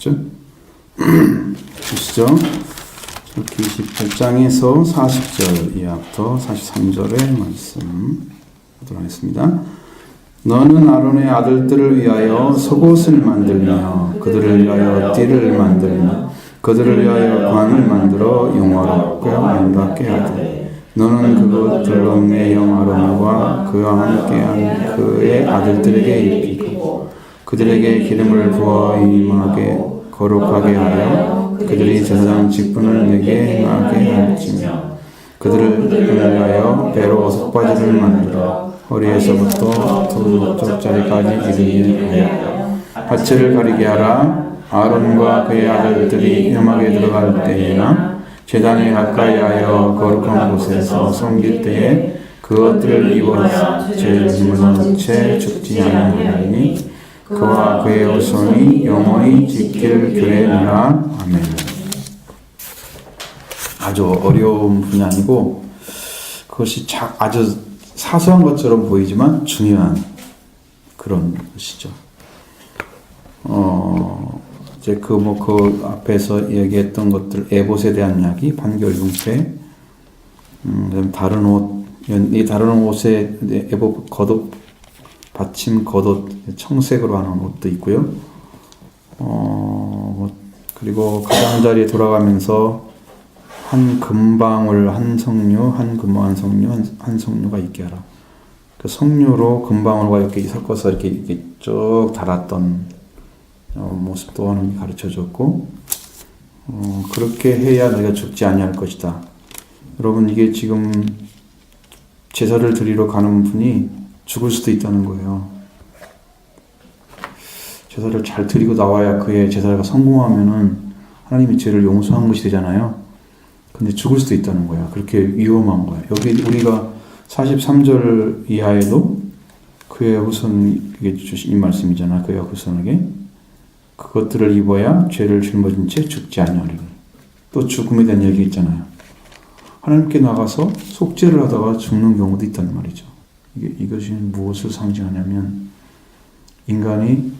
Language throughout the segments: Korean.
그죠? 보시죠. 28장에서 40절 이하부터 43절의 말씀 보도록 하겠습니다. 너는 아론의 아들들을 위하여 속옷을 만들며 그들을 위하여 띠를 만들며 그들을 위하여 관을 만들어 영화롭고 아름답게 하되 너는 그것들로 내 형 아론과 그와 함께한 그의 아들들에게 입히고 그들에게 기름을 부어 임하게 거룩하게 하여 그들이 제사장 직분을 내게 행하게 할지며 그들을 위하여 배로 속바지를 만들어 허리에서부터 두 쪽짜리까지 이르게 하여 하체를 가리게 하라. 아론과 그의 아들들이 음악에 들어갈 때에나 제단에 가까이 하여 거룩한 곳에서 섬길 때에 그것들을 입어 죄를 묻은 채 죽지 아니하리니 그와 그의 후손이 영원히 지킬 규례니라. 아멘. 아주 어려운 분이 아니고 그것이 아주 사소한 것처럼 보이지만 중요한 그런 것이죠. 이제 그 앞에서 얘기했던 것들, 에봇에 대한 이야기, 판결 융패, 다른 옷, 이 다른 옷에 에봇 겉옷, 받침 겉옷, 청색으로 하는 옷도 있고요. 그리고 가장자리에 돌아가면서 한 금방울 한 성류, 한 금방 한 성류, 한 성류가 있게 하라. 그 성류로 금방울과 이렇게 섞어서 이렇게 쭉 달았던 모습도 하나님이 가르쳐줬고, 그렇게 해야 너희가 죽지 아니할 것이다. 여러분, 이게 지금 제사를 드리러 가는 분이 죽을 수도 있다는 거예요. 제사를 잘 드리고 나와야 그의 제사가 성공하면은 하나님이 죄를 용서한 것이 되잖아요. 근데 죽을 수도 있다는 거야. 그렇게 위험한 거야. 여기 우리가 43절 이하에도 그의 후손에게 주신 이 말씀이잖아. 그의 후손에게 그것들을 입어야 죄를 짊어진 채 죽지 아니하리니. 또 죽음에 대한 얘기 있잖아요. 하나님께 나가서 속죄를 하다가 죽는 경우도 있다는 말이죠. 이것이 무엇을 상징하냐면 인간이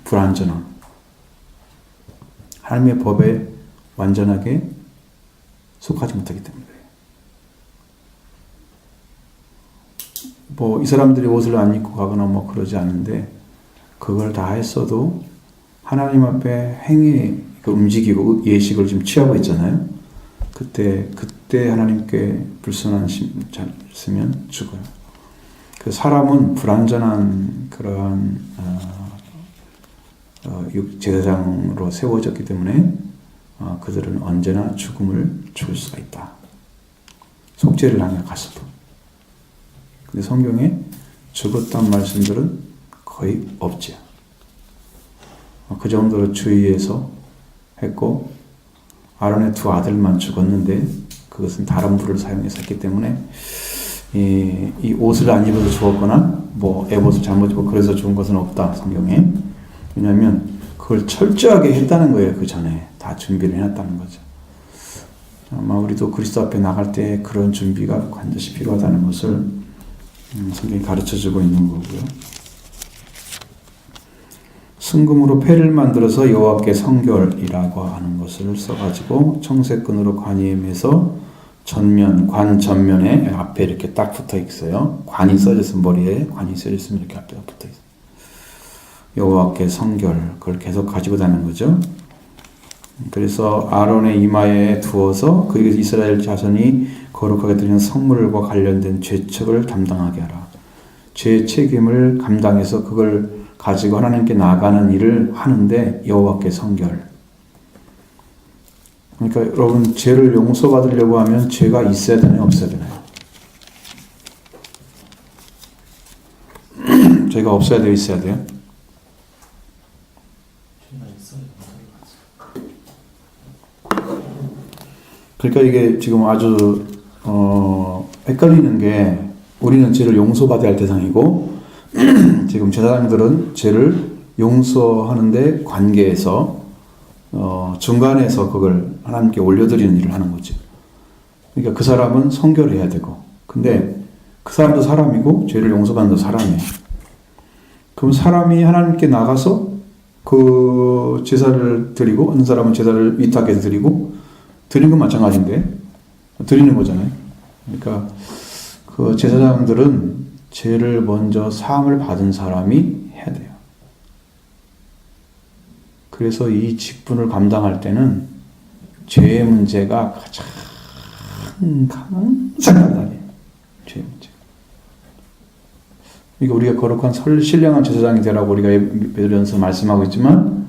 불완전함, 하나님의 법에 완전하게 속하지 못하기 때문에. 이 사람들이 옷을 안 입고 가거나 그러지 않는데 그걸 다 했어도 하나님 앞에 행위 움직이고 예식을 지금 취하고 있잖아요. 그때 하나님께 불순하시면 죽어요. 그 사람은 불완전한 그러한 제사장으로 세워졌기 때문에 그들은 언제나 죽음을 죽을 수가 있다. 속죄를 하며 갔어도. 근데 성경에 죽었다는 말씀들은 거의 없지요. 그 정도로 주의해서 했고 아론의 두 아들만 죽었는데 그것은 다른 불을 사용해서 했기 때문에 이 옷을 안 입어서 죽었거나 에봇을 잘못 입고 그래서 죽은 것은 없다, 성경에. 왜냐하면 그걸 철저하게 했다는 거예요. 그 전에 다 준비를 해놨다는 거죠. 아마 우리도 그리스도 앞에 나갈 때 그런 준비가 반드시 필요하다는 것을 성경이 가르쳐주고 있는 거고요. 순금으로 패를 만들어서 여호와께 성결이라고 하는 것을 써가지고 청색끈으로 관임에서 관 전면에 앞에 이렇게 딱 붙어 있어요. 관이 써졌으면 머리에 관이 써졌으면 이렇게 앞에 붙어 있어요. 여호와께 성결, 그걸 계속 가지고 다니는 거죠. 그래서 아론의 이마에 두어서 그 이스라엘 자손이 거룩하게 드리는 성물과 관련된 죄책을 담당하게 하라. 죄 책임을 감당해서 그걸 가지고 하나님께 나아가는 일을 하는데 여호와께 성결. 그러니까 여러분, 죄를 용서받으려고 하면 죄가 있어야 되나요? 없어야 되나요? 죄가 없어야 돼요? 있어야 돼요? 그러니까 이게 지금 아주 헷갈리는 게 우리는 죄를 용서받아야 할 대상이고 지금 제사장들은 죄를 용서하는데 관계에서 중간에서 그걸 하나님께 올려드리는 일을 하는 거죠. 그러니까 그 사람은 성결해야 되고, 근데 그 사람도 사람이고 죄를 용서받는 사람이에요. 그럼 사람이 하나님께 나가서 그 제사를 드리고 어느 사람은 제사를 위탁해서 드리고 드리는 건 마찬가지인데 드리는 거잖아요. 그러니까 그 제사장들은 죄를 먼저 사함을 받은 사람이 해야 돼요. 그래서 이 직분을 감당할 때는 죄의 문제가 가장 간단해요. 죄의 문제. 그러니까 우리가 거룩한 신령한 제사장이 되라고 우리가 예배드리면서 말씀하고 있지만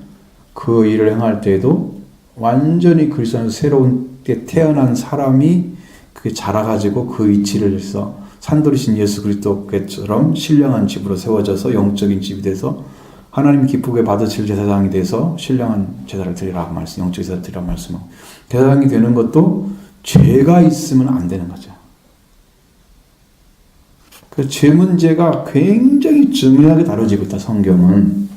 그 일을 행할 때에도 완전히 그리스도 안에서 새로운 때 태어난 사람이 그게 자라가지고 그 위치를 해서 산돌이신 예수 그리스도께처럼 신령한 집으로 세워져서 영적인 집이 돼서 하나님 기쁘게 받으실 제사장이 돼서 신령한 제사를 드리라고 말씀, 영적 제사를 드리라고 말씀하고 제사장이 되는 것도 죄가 있으면 안 되는 거죠. 그 죄 문제가 굉장히 중요하게 다뤄지고 있다, 성경은.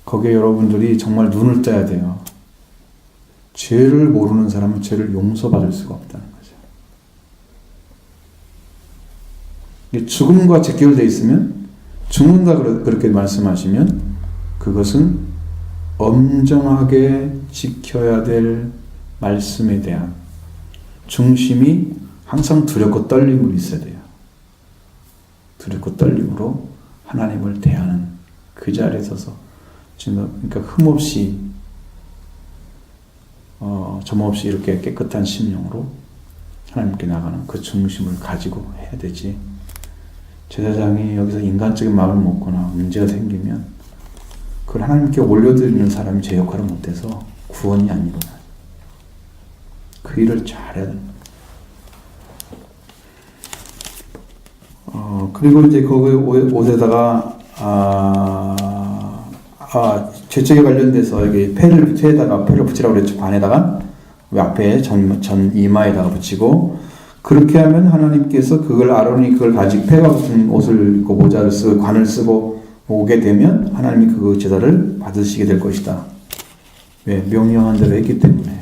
거기에 여러분들이 정말 눈을 떠야 돼요. 죄를 모르는 사람은 죄를 용서받을 수가 없다는 거죠. 죽음과 직결되어 있으면 죽는다 그렇게 말씀하시면 그것은 엄정하게 지켜야 될 말씀에 대한 중심이 항상 두렵고 떨림으로 있어야 돼요. 두렵고 떨림으로 하나님을 대하는 그 자리에 서서 그러니까 흠없이 점없이 이렇게 깨끗한 심령으로 하나님께 나가는 그 중심을 가지고 해야 되지. 제사장이 여기서 인간적인 마음을 먹거나 문제가 생기면 그걸 하나님께 올려드리는 사람이 제 역할을 못해서 구원이 안 일어나요. 그 일을 잘해야 됩니다. 그리고 이제 거기 옷에다가 죄책에 관련돼서 여기 패를 붙이라고 그랬죠. 관에다가 앞에 전 이마에다가 붙이고 그렇게 하면 하나님께서 아론이 그걸 가지고 패가 붙은 옷을 입고 모자를 쓰고 관을 쓰고 오게 되면 하나님이 그 제사를 받으시게 될 것이다. 왜? 명령한 대로 했기 때문에.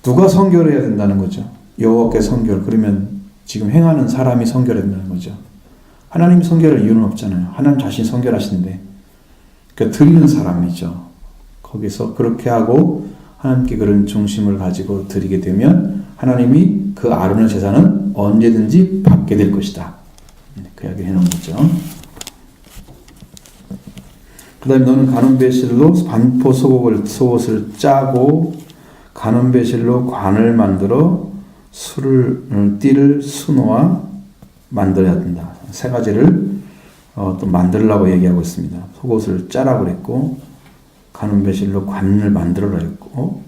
누가 선결해야 된다는 거죠? 여호와께 선결. 그러면 지금 행하는 사람이 선결해야 된다는 거죠. 하나님이 선결할 이유는 없잖아요. 하나님 자신이 선결하시는데. 그러니까 드리는 사람이죠. 거기서 그렇게 하고 하나님께 그런 중심을 가지고 드리게 되면 하나님이 그 아론의 제사는 언제든지 받게 될 것이다. 그 이야기 해놓은 거죠. 그 다음에 너는 가늠배실로 반포 속옷을 짜고 가늠배실로 관을 만들어 띠를 수놓아 만들어야 된다. 세 가지를 또 만들라고 얘기하고 있습니다. 속옷을 짜라고 그랬고 가늠배실로 관을 만들어라 했고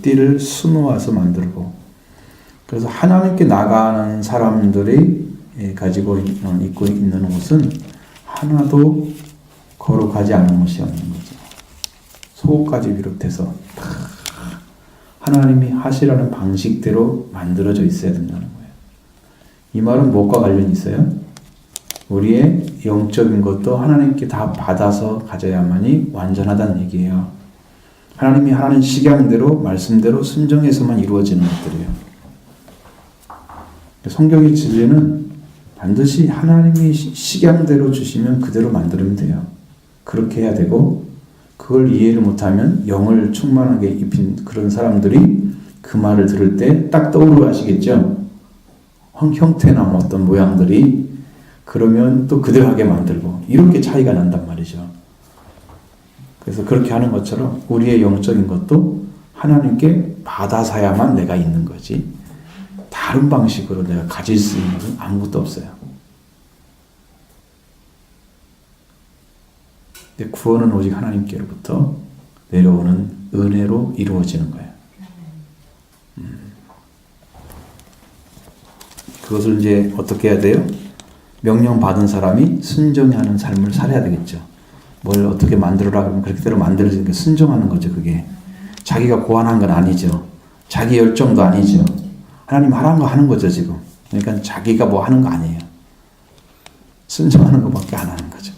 띠를 수놓아서 만들고 그래서 하나님께 나가는 사람들이 가지고 입고 있는 옷은 하나도 거룩하지 않은 옷이 없는 거죠. 속옷까지 비롯해서 다 하나님이 하시라는 방식대로 만들어져 있어야 된다는 거예요. 이 말은 무엇과 관련이 있어요? 우리의 영적인 것도 하나님께 다 받아서 가져야만이 완전하다는 얘기예요. 하나님이 하라는 식양대로 말씀대로 순종해서만 이루어지는 것들이에요. 성경의 진리는 반드시 하나님이 식양대로 주시면 그대로 만들면 돼요. 그렇게 해야 되고 그걸 이해를 못하면 영을 충만하게 입힌 그런 사람들이 그 말을 들을 때 딱 떠오르고 아시겠죠? 형태나 어떤 모양들이 그러면 또 그대로 하게 만들고 이렇게 차이가 난단 말이죠. 그래서 그렇게 하는 것처럼 우리의 영적인 것도 하나님께 받아서야만 내가 있는 거지 다른 방식으로 내가 가질 수 있는 것은 아무것도 없어요. 근데 구원은 오직 하나님께로부터 내려오는 은혜로 이루어지는 거예요. 그것을 이제 어떻게 해야 돼요? 명령받은 사람이 순종하는 삶을 살아야 되겠죠. 뭘 어떻게 만들어라 그러면 그렇게대로 만들어지는 게 순종하는 거죠. 그게 자기가 고안한 건 아니죠. 자기 열정도 아니죠. 하나님 하라는 거 하는 거죠 지금. 그러니까 자기가 뭐 하는 거 아니에요. 순종하는 것밖에 안 하는 거죠.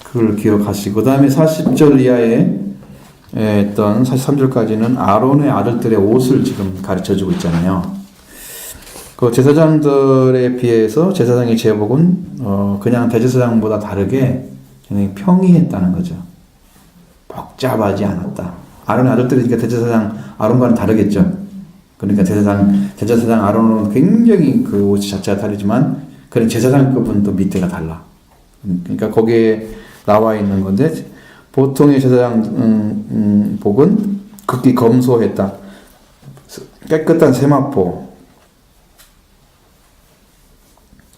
그걸 기억하시고 그 다음에 40절 이하에 했던 43절까지는 아론의 아들들의 옷을 지금 가르쳐주고 있잖아요. 그 제사장들에 비해서 제사장의 제복은 그냥 대제사장보다 다르게 굉장히 평이했다는 거죠. 복잡하지 않았다. 아론의 아들들이니까 대제사장 아론과는 다르겠죠. 그러니까 대제사장 아론은 굉장히 그 옷 자체가 다르지만 그런 제사장급은 또 밑에가 달라. 그러니까 거기에 나와 있는 건데 보통의 제사장 복은 극히 검소했다. 깨끗한 세마포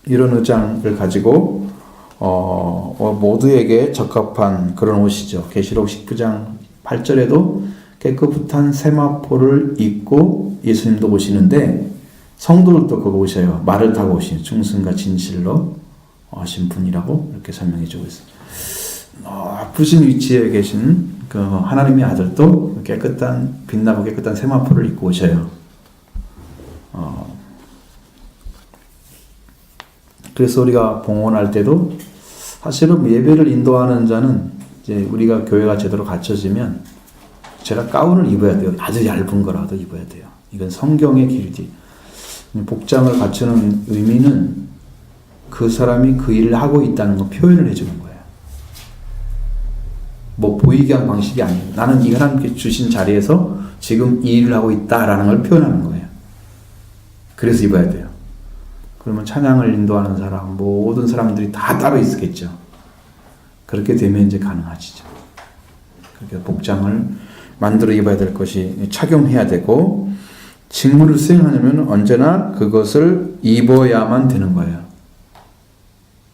이런 의장을 가지고 모두에게 적합한 그런 옷이죠. 계시록 19장 8절에도 깨끗한 세마포를 입고 예수님도 오시는데 성도들도 그거 오셔요. 말을 타고 오시는 충성과 진실로 하신 분이라고 이렇게 설명해 주고 있습니다. 높으신 위치에 계신 그 하나님의 아들도 깨끗한 빛나고 깨끗한 세마포를 입고 오셔요. 그래서 우리가 봉헌할 때도 사실은 예배를 인도하는 자는 이제 우리가 교회가 제대로 갖춰지면 제가 가운을 입어야 돼요. 아주 얇은 거라도 입어야 돼요. 이건 성경의 길이지. 복장을 갖추는 의미는 그 사람이 그 일을 하고 있다는 거 표현을 해주는 거예요. 뭐 보이게 한 방식이 아니에요. 나는 이 하나님께 주신 자리에서 지금 이 일을 하고 있다라는 걸 표현하는 거예요. 그래서 입어야 돼요. 그러면 찬양을 인도하는 사람, 모든 사람들이 다 따로 있겠죠. 그렇게 되면 이제 가능하지죠. 그렇게 복장을 만들어 입어야 될 것이 착용해야 되고 직무를 수행하려면 언제나 그것을 입어야만 되는 거예요.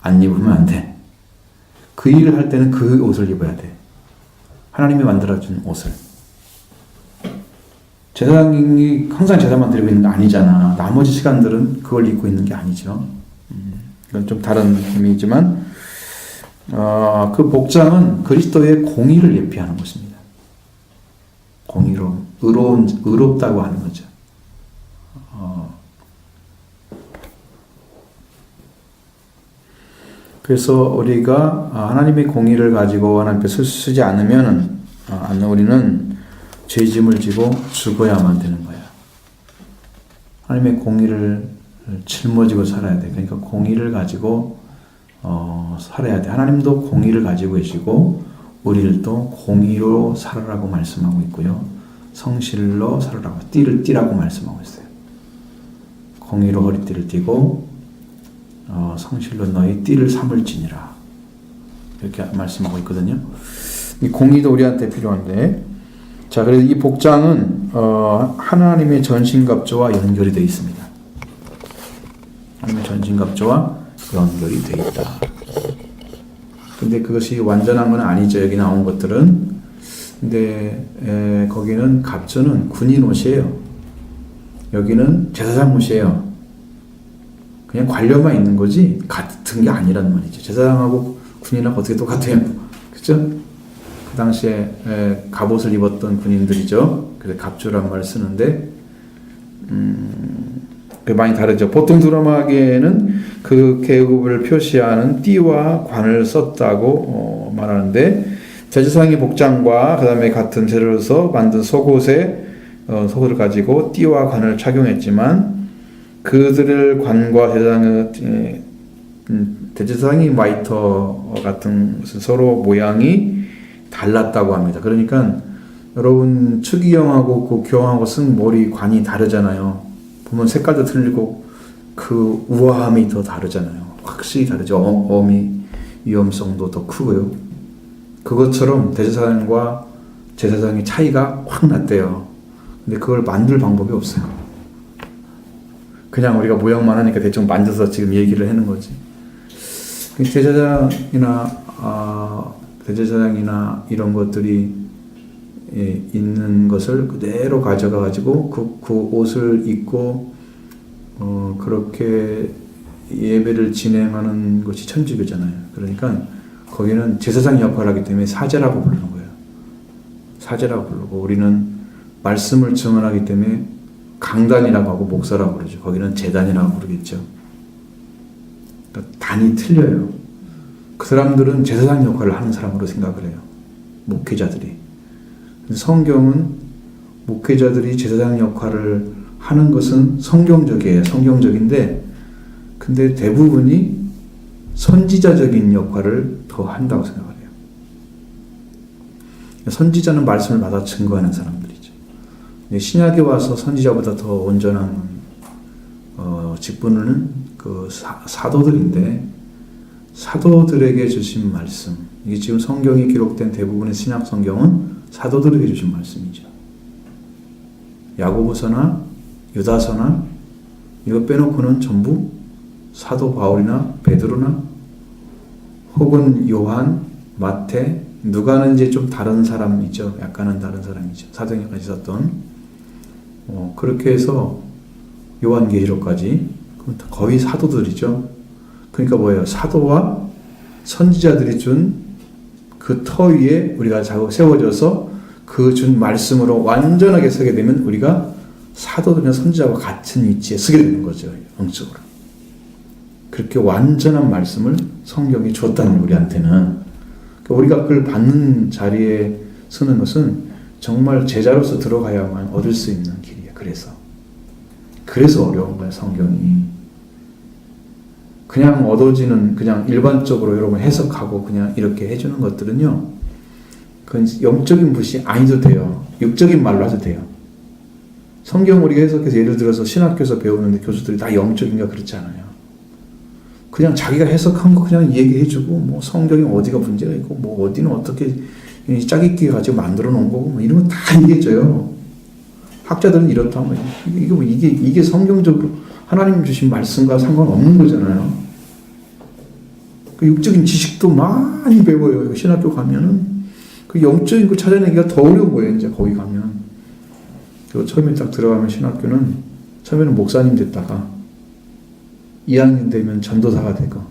안 입으면 안 돼. 그 일을 할 때는 그 옷을 입어야 돼. 하나님이 만들어준 옷을. 제사장이 항상 제사만 드리고 있는 게 아니잖아. 나머지 시간들은 그걸 입고 있는 게 아니죠. 이건 좀 다른 의미지만 그 복장은 그리스도의 공의를 예피하는 것입니다. 공의로움, 의롭다고 하는 거죠. 그래서 우리가 하나님의 공의를 가지고 하나님께 쓰지 않으면 우리는 죄짐을 지고 죽어야만 되는 거야. 하나님의 공의를 짊어지고 살아야 돼. 그러니까 공의를 가지고 살아야 돼. 하나님도 공의를 가지고 계시고 우리를 또 공의로 살아라고 말씀하고 있고요. 성실로 살아라고 띠를 띠라고 말씀하고 있어요. 공의로 허리띠를 띠고 성실로 너희 띠를 삼을지니라 이렇게 말씀하고 있거든요. 이 공의도 우리한테 필요한데 자 그래서 이 복장은 하나님의 전신갑주와 연결이 되어 있습니다. 하나님의 전신갑주와 연결이 되어 있다. 근데 그것이 완전한 건 아니죠. 여기 나온 것들은. 근데 거기는 갑주는 군인 옷이에요. 여기는 제사장 옷이에요. 그냥 관료만 있는 거지 같은 게 아니란 말이죠. 제사장하고 군인하고 어떻게 똑같아요? 그렇죠? 그 당시에 갑옷을 입었던 군인들이죠. 그래서 갑주란 말을 쓰는데 많이 다르죠. 보통 두루마기에는 그 계급을 표시하는 띠와 관을 썼다고 말하는데 제사장의 복장과 그 다음에 같은 재료로서 만든 속옷을 가지고 띠와 관을 착용했지만 그들의 관과 대제사장의 마이터 같은 것은 서로 모양이 달랐다고 합니다. 그러니까 여러분 추기경하고 그 교황하고 쓴 머리 관이 다르잖아요. 보면 색깔도 틀리고 그 우아함이 더 다르잖아요. 확실히 다르죠. 어미 위험성도 더 크고요. 그것처럼 대제사장과 제사장의 차이가 확 났대요. 근데 그걸 만들 방법이 없어요. 그냥 우리가 모양만 하니까 대충 만져서 지금 얘기를 하는 거지. 대제사장이나 이런 것들이 있는 것을 그대로 가져가 가지고 그 옷을 입고 그렇게 예배를 진행하는 것이 천주교잖아요. 그러니까 거기는 제사장 역할을 하기 때문에 사제라고 부르는 거예요. 사제라고 부르고 우리는 말씀을 증언하기 때문에 강단이라고 하고 목사라고 부르죠. 거기는 제단이라고 부르겠죠. 그러니까 단이 틀려요. 그 사람들은 제사장 역할을 하는 사람으로 생각을 해요. 목회자들이. 성경은 목회자들이 제사장 역할을 하는 것은 성경적이에요. 성경적인데 근데 대부분이 선지자적인 역할을 더 한다고 생각을 해요. 선지자는 말씀을 받아 증거하는 사람들이죠. 신약에 와서 선지자보다 더 온전한 직분은 그 사도들인데 사도들에게 주신 말씀, 이게 지금 성경이 기록된 대부분의 신약 성경은 사도들에게 주신 말씀이죠. 야고보서나 유다서나 이거 빼놓고는 전부 사도 바울이나 베드로나 혹은 요한, 마태, 누가는 이제 좀 다른 사람이죠. 약간은 다른 사람이죠. 사도행전까지 썼던 그렇게 해서 요한계시록까지 거의 사도들이죠. 그러니까 뭐예요? 사도와 선지자들이 준 그 터 위에 우리가 세워져서 그 준 말씀으로 완전하게 서게 되면 우리가 사도들이나 선지자와 같은 위치에 서게 되는 거죠. 영적으로. 그렇게 완전한 말씀을 성경이 줬다는 우리한테는. 그러니까 우리가 그걸 받는 자리에 서는 것은 정말 제자로서 들어가야만 얻을 수 있는 길이에요. 그래서 어려운 거예요. 성경이. 그냥 얻어지는 그냥 일반적으로 여러분 해석하고 그냥 이렇게 해주는 것들은요. 그건 영적인 붓이 아니도 돼요. 육적인 말로 해도 돼요. 성경 우리가 해석해서 예를 들어서 신학교에서 배우는데 교수들이 다 영적인가 그렇지 않아요. 그냥 자기가 해석한 거 그냥 얘기해주고 뭐 성경이 어디가 문제가 있고 뭐 어디는 어떻게 짜깁기 가지고 만들어 놓은 거고 뭐 이런 거 다 얘기해줘요. 학자들은 이렇다 뭐 이게 성경적으로 하나님 주신 말씀과 상관없는 거잖아요. 그 육적인 지식도 많이 배워요. 신학교 가면은 그 영적인 거 찾아내기가 더 어려운 거예요. 이제 거기 가면. 그 처음에 딱 들어가면 신학교는 처음에는 목사님 됐다가 2학년 되면 전도사가 되고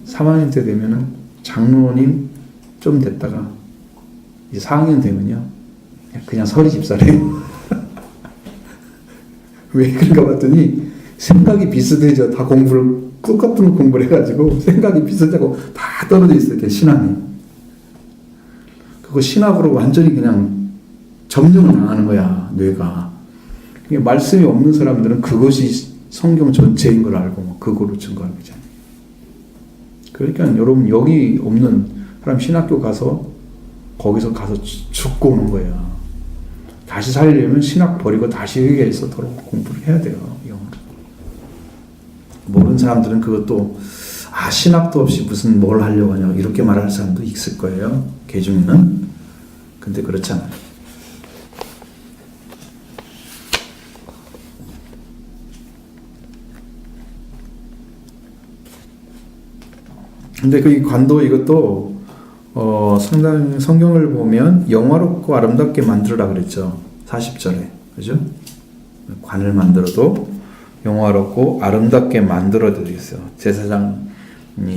3학년 때 되면은 장로님 좀 됐다가 이제 4학년 되면요 그냥 서리 집사래요. 왜 그런가 봤더니 생각이 비슷해져. 다 똑같은 공부를 해가지고 생각이 비슷하고 다 떨어져 있어요. 신앙이. 그거 신학으로 완전히 그냥 점령을 당하는 거야. 뇌가. 말씀이 없는 사람들은 그것이 성경 전체인 걸 알고 뭐 그거로 증거하는 거잖아요. 그러니까 여러분 여기 없는 사람 신학교 가서 거기서 가서 죽고 오는 거예요. 다시 살려면 신학 버리고 다시 회개해서 더 공부를 해야 돼요. 영어로. 모르는 사람들은 그것도 신학도 없이 무슨 뭘 하려고 하냐 이렇게 말하는 사람도 있을 거예요. 개 중에는. 근데 그렇지 않아요. 근데 그 관도 이것도 상당히 성경을 보면 영화롭고 아름답게 만들어라 그랬죠. 40절에. 그죠? 관을 만들어도 영화롭고 아름답게 만들어 드리겠어요. 제사장이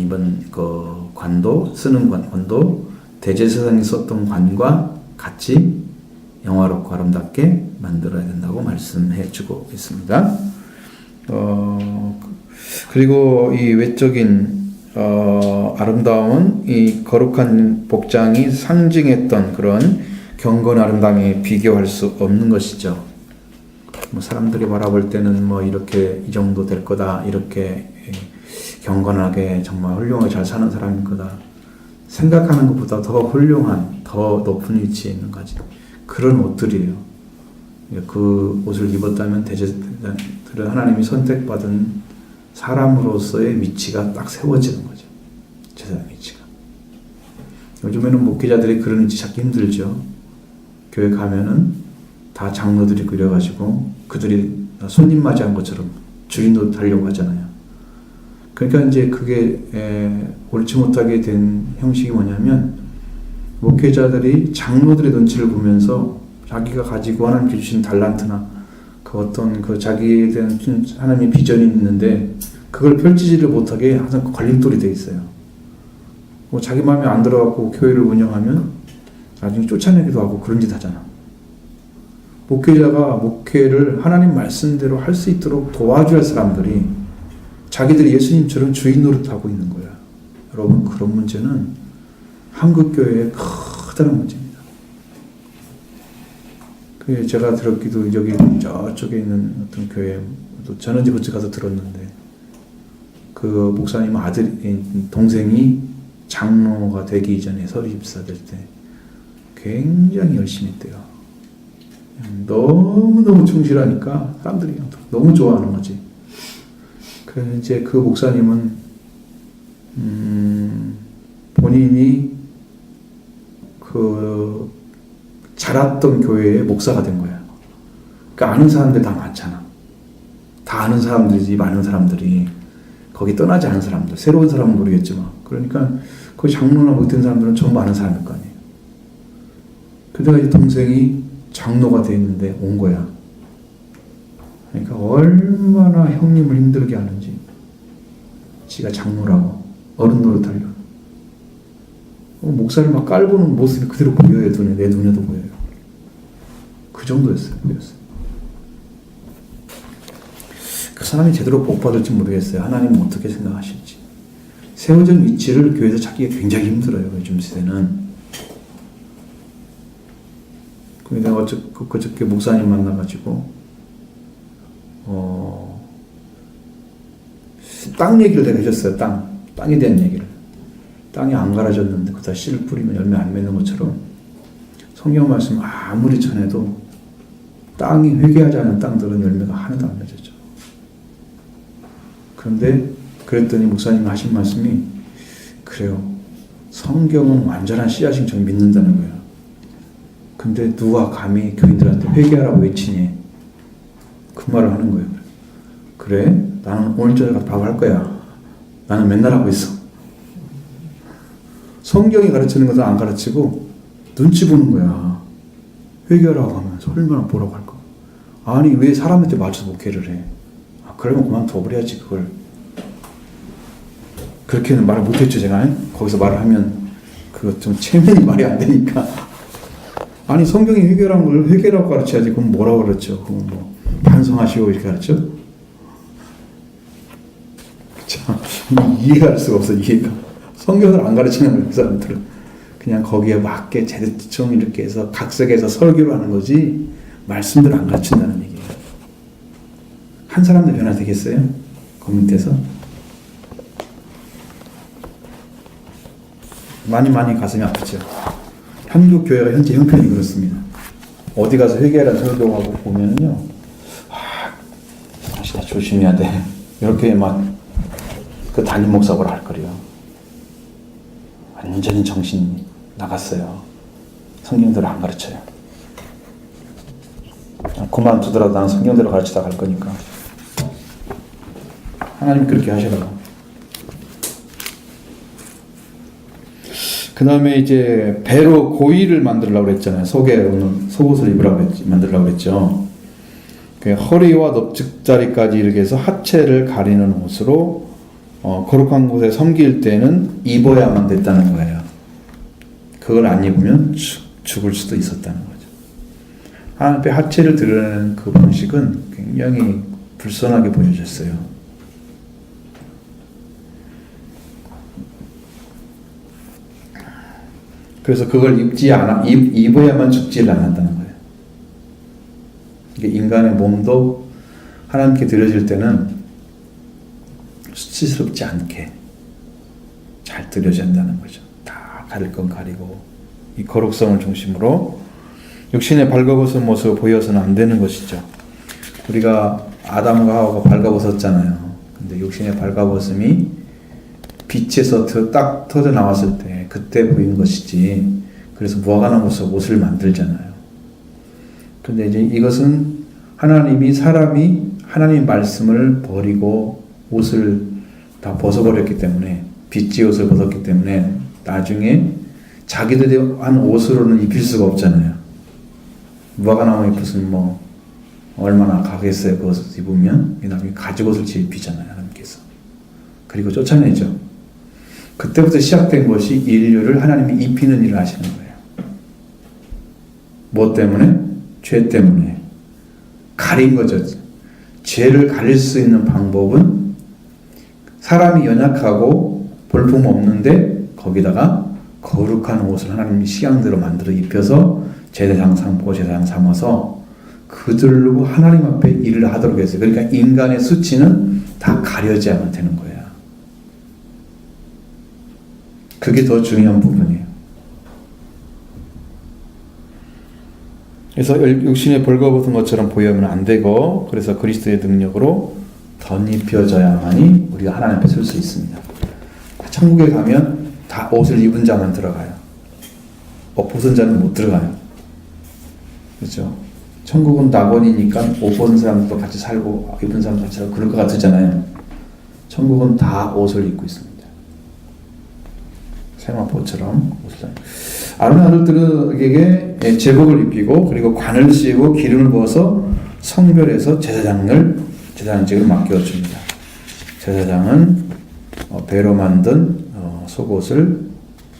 이번 그 관도 쓰는 관도 대제사장이 썼던 관과 같이 영화롭고 아름답게 만들어야 된다고 말씀해 주고 있습니다. 그리고 이 외적인 아름다움은 이 거룩한 복장이 상징했던 그런 경건 아름다움에 비교할 수 없는 것이죠. 뭐 사람들이 바라볼 때는 뭐 이렇게 이 정도 될 거다, 이렇게 경건하게 정말 훌륭하게 잘 사는 사람인 거다 생각하는 것보다 더 훌륭한, 더 높은 위치에 있는 거지. 그런 옷들이에요. 그 옷을 입었다면 대제사장들은 하나님이 선택받은 사람으로서의 위치가 딱 세워지는 거죠. 제사장 위치가. 요즘에는 목회자들이 그런 위치 찾기 힘들죠. 교회 가면은 다 장로들이 그려가지고 그들이 손님 맞이한 것처럼 주인도 하려고 하잖아요. 그러니까 이제 그게 옳지 못하게 된 형식이 뭐냐면 목회자들이 장로들의 눈치를 보면서 자기가 가지고 하나님께 주신 달란트나 그 어떤 그 자기에 대한 하나님의 비전이 있는데 그걸 펼치지를 못하게 항상 걸림돌이 돼 있어요. 뭐 자기 마음에 안 들어갖고 교회를 운영하면 나중에 쫓아내기도 하고 그런 짓 하잖아. 목회자가 목회를 하나님 말씀대로 할 수 있도록 도와줘야 할 사람들이 자기들이 예수님처럼 주인 노릇하고 있는 거야. 여러분 그런 문제는 한국교회의 커다란 문제입니다. 그 제가 들었기도 여기 저쪽에 있는 어떤 교회, 또 저는 이제 그쪽 가서 들었는데 그 목사님 동생이 장로가 되기 이전에 서리집사 될 때 굉장히 열심히 했대요. 너무너무 충실하니까 사람들이 너무 좋아하는 거지. 그래서 이제 그 목사님은 본인이 그 자랐던 교회의 목사가 된 거야. 그러니까 아는 사람들 다 많잖아. 다 아는 사람들이지, 많은 사람들이. 거기 떠나지 않은 사람들, 새로운 사람은 모르겠지만. 그러니까 그 장로나 못된 사람들은 전부 아는 사람일 거 아니에요. 그러다가 이 동생이 장로가 돼 있는데 온 거야. 그러니까 얼마나 형님을 힘들게 하는지. 지가 장로라고 어른 노릇하려고. 목사를 막 깔보는 모습이 그대로 보여요. 내 눈에도 보여요. 그 정도였어요. 그 사람이 제대로 복 받을지 모르겠어요. 하나님은 어떻게 생각하실지. 세워진 위치를 교회에서 찾기가 굉장히 힘들어요. 요즘 시대는. 내가 어저께 목사님 만나가지고 땅 얘기를 내가 해줬어요. 땅에 대한 얘기를. 땅이 안 갈아졌는데 그다 씨를 뿌리면 열매 안 맺는 것처럼 성경 말씀 아무리 전해도 땅이 회개하지 않은 땅들은 열매가 하나도 안 맺어져. 그런데 그랬더니 목사님이 하신 말씀이 그래요. 성경은 완전한 씨앗인 줄 믿는다는 거야. 근데 누가 감히 교인들한테 회개하라고 외치니? 그 말을 하는 거예요. 그래? 나는 오늘 저녁에 가서 밥을 할 거야. 나는 맨날 하고 있어. 성경이 가르치는 것을 안 가르치고 눈치 보는 거야. 회개하라고 하면 얼마나 뭐라고 할까? 아니 왜 사람한테 맞춰서 목회를 해? 그러면 그만둬버려야지 그걸. 그렇게는 말을 못했죠 제가. 거기서 말을 하면 그거 좀 체면이 말이 안 되니까. 아니 성경이 회개라는 걸 회개라고 가르쳐야지. 그럼 뭐라고 가르쳐? 그럼 뭐 반성하시오 이렇게 가르쳐? 참 이해가 할 수가 없어. 이해가. 성경을 안 가르치는 거예요. 그 사람들은 그냥 거기에 맞게 대충 이렇게 해서 각색해서 설교를 하는 거지 말씀들을 안 가르친다는 얘기예요. 한 사람도 변화되겠어요? 그 밑에서? 많이 가슴이 아프죠. 한국 교회가 현재 형편이 그렇습니다. 어디 가서 회개하라 설교하고 보면은요, 진짜 조심해야 돼. 이렇게 막 그 담임 목사고를 할 거래요. 완전히 정신이 나갔어요. 성경대로 안 가르쳐요. 그만두더라도 나는 성경대로 가르치다 갈 거니까. 하나님 그렇게 하시라고. 그 다음에 이제 배로 고이를 만들려고 그랬잖아요. 속옷을 만들려고 그랬죠. 허리와 넙죽자리까지 이렇게 해서 하체를 가리는 옷으로 거룩한 곳에 섬길 때는 입어야만 됐다는 거예요. 그걸 안 입으면 죽을 수도 있었다는 거죠. 하나님 앞에 하체를 드러내는 그 방식은 굉장히 불선하게 보여졌어요. 그래서 그걸 입어야만 죽지를 않았다는 거예요. 이게 인간의 몸도 하나님께 드려질 때는 수치스럽지 않게 잘 드려져야 한다는 거죠. 다 가릴 건 가리고 이 거룩성을 중심으로 육신의 발가벗은 모습을 보여서는 안 되는 것이죠. 우리가 아담과 하와가 발가벗었잖아요. 근데 육신의 발가벗음이 빛에서 딱 터져 나왔을 때 그때 보이는 것이지. 그래서 무화과나무 속 옷을 만들잖아요. 근데 이제 이것은 사람이 하나님의 말씀을 버리고 옷을 다 벗어버렸기 때문에, 빛의 옷을 벗었기 때문에 나중에 자기들이 한 옷으로는 입힐 수가 없잖아요. 무화과나무 잎은 뭐 얼마나 가겠어요. 그것을 입으면 나중에 가죽옷을 입히잖아요. 하나님께서. 그리고 쫓아내죠. 그때부터 시작된 것이 인류를 하나님이 입히는 일을 하시는 거예요. 뭐 때문에? 죄 때문에. 가린 거죠. 죄를 가릴 수 있는 방법은 사람이 연약하고 볼품 없는데 거기다가 거룩한 옷을 하나님이 식양대로 만들어 입혀서 제사장 삼고 제사장 삼아서 그들로 하나님 앞에 일을 하도록 했어요. 그러니까 인간의 수치는 다 가려져야만 되는 거예요. 그게 더 중요한 부분이에요. 그래서 육신의 벌거벗은 것처럼 보이면 안 되고, 그래서 그리스도의 능력으로 덧입혀져야만이 우리가 하나님 앞에 설 수 있습니다. 천국에 가면 다 옷을 입은 자만 들어가요. 옷 벗은 자는 못 들어가요. 그렇죠? 천국은 낙원이니까 옷 벗은 사람도 같이 살고 입은 사람도 같이 살고 그럴 것 같으잖아요. 천국은 다 옷을 입고 있습니다. 세마포처럼 옷을. 아론의 아들들에게 제복을 입히고 그리고 관을 씌우고 기름을 부어서 성별해서 제사장직을 맡겨줍니다. 제사장은 배로 만든 속옷을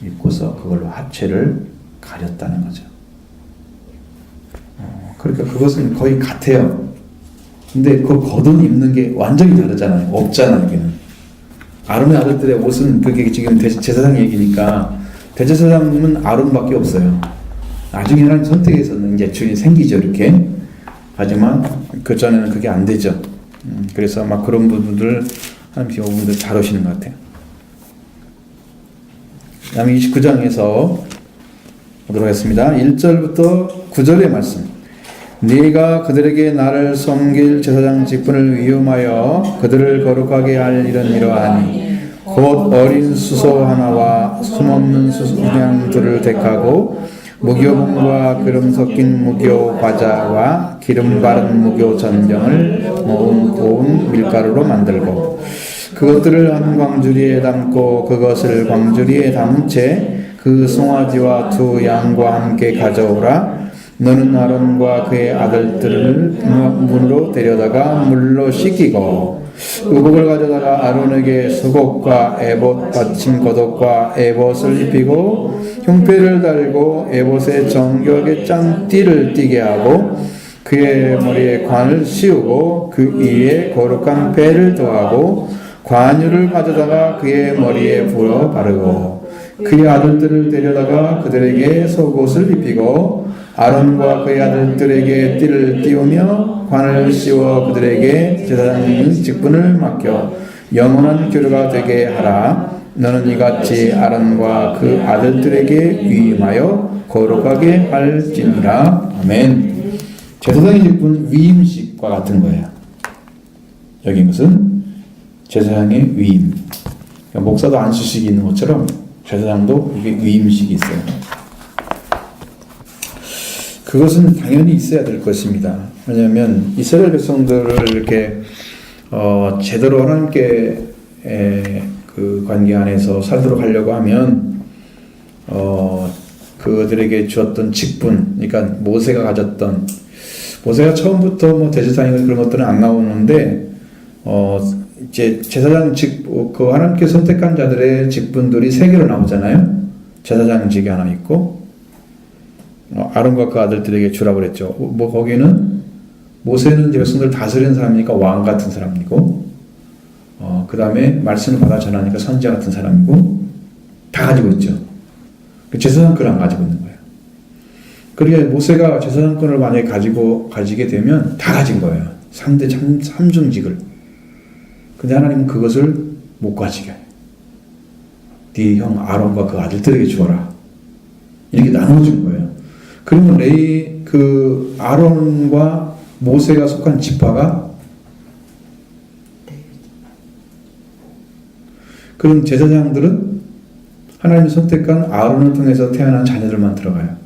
입고서 그걸로 하체를 가렸다는 거죠. 그러니까 그것은 거의 같아요. 근데 그 겉옷 입는 게 완전히 다르잖아요. 없잖아요, 여기는. 아론의 아들들의 옷은 그게 지금 제사장 얘기니까 대제사장은 아론밖에 없어요. 나중에 하나님 선택해서는 이제 주인이 생기죠, 이렇게. 하지만 그 전에는 그게 안 되죠. 그래서 막 그런 분들 하나님 분들 잘 오시는 것 같아요. 다음에 29장에서 보도록 하겠습니다. 1절부터 9절의 말씀. 네가 그들에게 나를 섬길 제사장 직분을 위임하여 그들을 거룩하게 할 일은 이러하니 곧 어린 수소 하나와 숨없는 수양들을 택하고 무교봉과 기름 섞인 무교 과자와 기름 바른 무교 전병을 모은 고운 밀가루로 만들고 그것들을 한 광주리에 담고 그것을 광주리에 담은 채 그 송아지와 두 양과 함께 가져오라. 너는 아론과 그의 아들들을 문으로 데려다가 물로 씻기고 의복을 가져다가 아론에게 속옷과 에봇 받침 겉옷과 에봇을 입히고 흉패를 달고 에봇에 정교하게 짠 띠를 띠게 하고 그의 머리에 관을 씌우고 그 위에 거룩한 패를 더하고 관유를 가져다가 그의 머리에 부어 바르고 그의 아들들을 데려다가 그들에게 속옷을 입히고 아론과 그의 아들들에게 띠를 띄우며 관을 씌워 그들에게 제사장 직분을 맡겨 영원한 교류가 되게 하라. 너는 이같이 아론과 그 아들들에게 위임하여 거룩하게 할지니라. 아멘. 제사장의 직분 위임식과 같은 거예요. 여기 무슨 제사장의 위임. 그러니까 목사도 안수식이 있는 것처럼 제사장도 이게 위임식이 있어요. 그것은 당연히 있어야 될 것입니다. 왜냐하면 이스라엘 백성들을 이렇게 제대로 하나님께 그 관계 안에서 살도록 하려고 하면 그들에게 주었던 직분, 그러니까 모세가 처음부터 뭐 대제사장이나 그런 것들은 안 나오는데 이제 제사장 그 하나님께 선택한 자들의 직분들이 세 개로 나오잖아요. 제사장직이 하나 있고 아론과 그 아들들에게 주라고 그랬죠. 뭐 거기는 모세는 이제 백성들을 다스리는 사람이니까 왕 같은 사람이고 그 다음에 말씀을 받아 전하니까 선지자 같은 사람이고 다 가지고 있죠. 제사장권을 안 가지고 있는 거예요. 그러니까 모세가 제사장권을 만약에 가지게 되면 다 가진 거예요. 3대 삼중직을. 근데 하나님은 그것을 못 가지게 해요. 네 형 아론과 그 아들들에게 주어라. 이렇게 나눠준 거예요. 그러면 그 아론과 모세가 속한 지파가 그럼 제사장들은 하나님이 선택한 아론을 통해서 태어난 자녀들만 들어가요.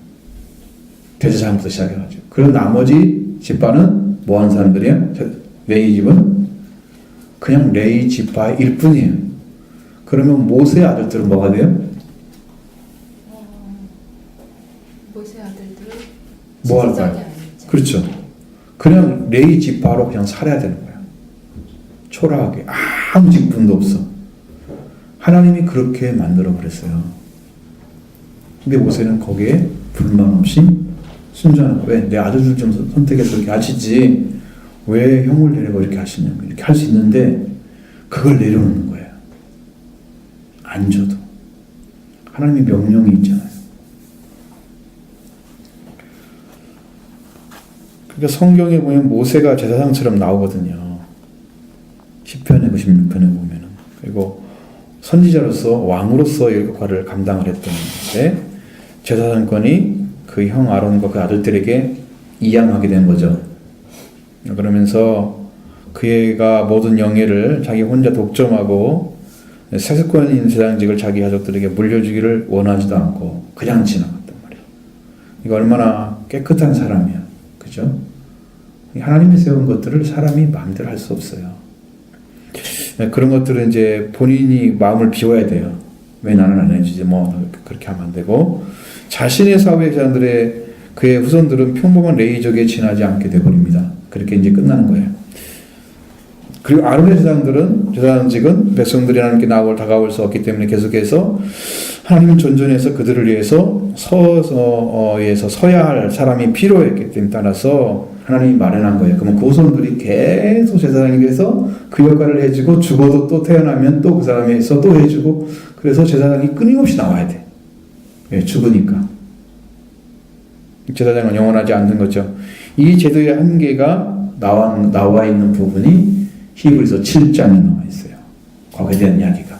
대제사장부터 시작해가지고. 그럼 나머지 지파는 뭐 하는 사람들이야? 레위 집은 그냥 레위 지파일 뿐이에요. 그러면 모세의 아들들은 뭐가 돼요? 모세의 아들들은 뭐 할까요? 그렇죠. 그냥 레위 지파로 그냥 살아야 되는 거야. 초라하게 아무 직분도 없어. 하나님이 그렇게 만들어 버렸어요. 근데 모세는 거기에 불만 없이 순종하는 거예요. 왜? 내 아들들 좀 선택해서 이렇게 하시지 왜 형을 내려고 이렇게 하시냐고. 이렇게 할 수 있는데 그걸 내려놓는 거예요. 안 줘도. 하나님의 명령이 있잖아요. 그러니까 성경에 보면 모세가 제사장처럼 나오거든요. 시편에 96편에 보면은. 그리고 선지자로서 왕으로서 역할을 감당을 했던데 제사장권이 그 형 아론과 그 아들들에게 이양하게 된 거죠. 그러면서 그가 모든 영예를 자기 혼자 독점하고 세습권 있는 제사장직을 자기 가족들에게 물려주기를 원하지도 않고 그냥 지나갔단 말이에요. 이거 얼마나 깨끗한 사람이야. 그죠? 하나님이 세운 것들을 사람이 마음대로 할 수 없어요. 그런 것들은 이제 본인이 마음을 비워야 돼요. 왜 나는 안 해주지? 뭐 그렇게 하면 안 되고 자신의 사후의 제사장들의 그의 후손들은 평범한 레위족에 지나지 않게 되어버립니다. 그렇게 이제 끝나는 거예요. 그리고 아론의 제사장들은 제사장직은 백성들이 하나님께 다가올 수 없기 때문에 계속해서 하나님은 존전해서 그들을 위해서 서야 할 사람이 필요했기 때문에 따라서 하나님이 마련한 거예요. 그러면 그 후손들이 계속 제사장이 돼서 그 역할을 해주고 죽어도 또 태어나면 또 그 사람에 있어 또 해주고 그래서 제사장이 끊임없이 나와야 돼. 왜? 죽으니까. 제사장은 영원하지 않는 거죠. 이 제도의 한계가 나와 있는 부분이 히브리서 7장에 나와 있어요. 거기에 대한 이야기가.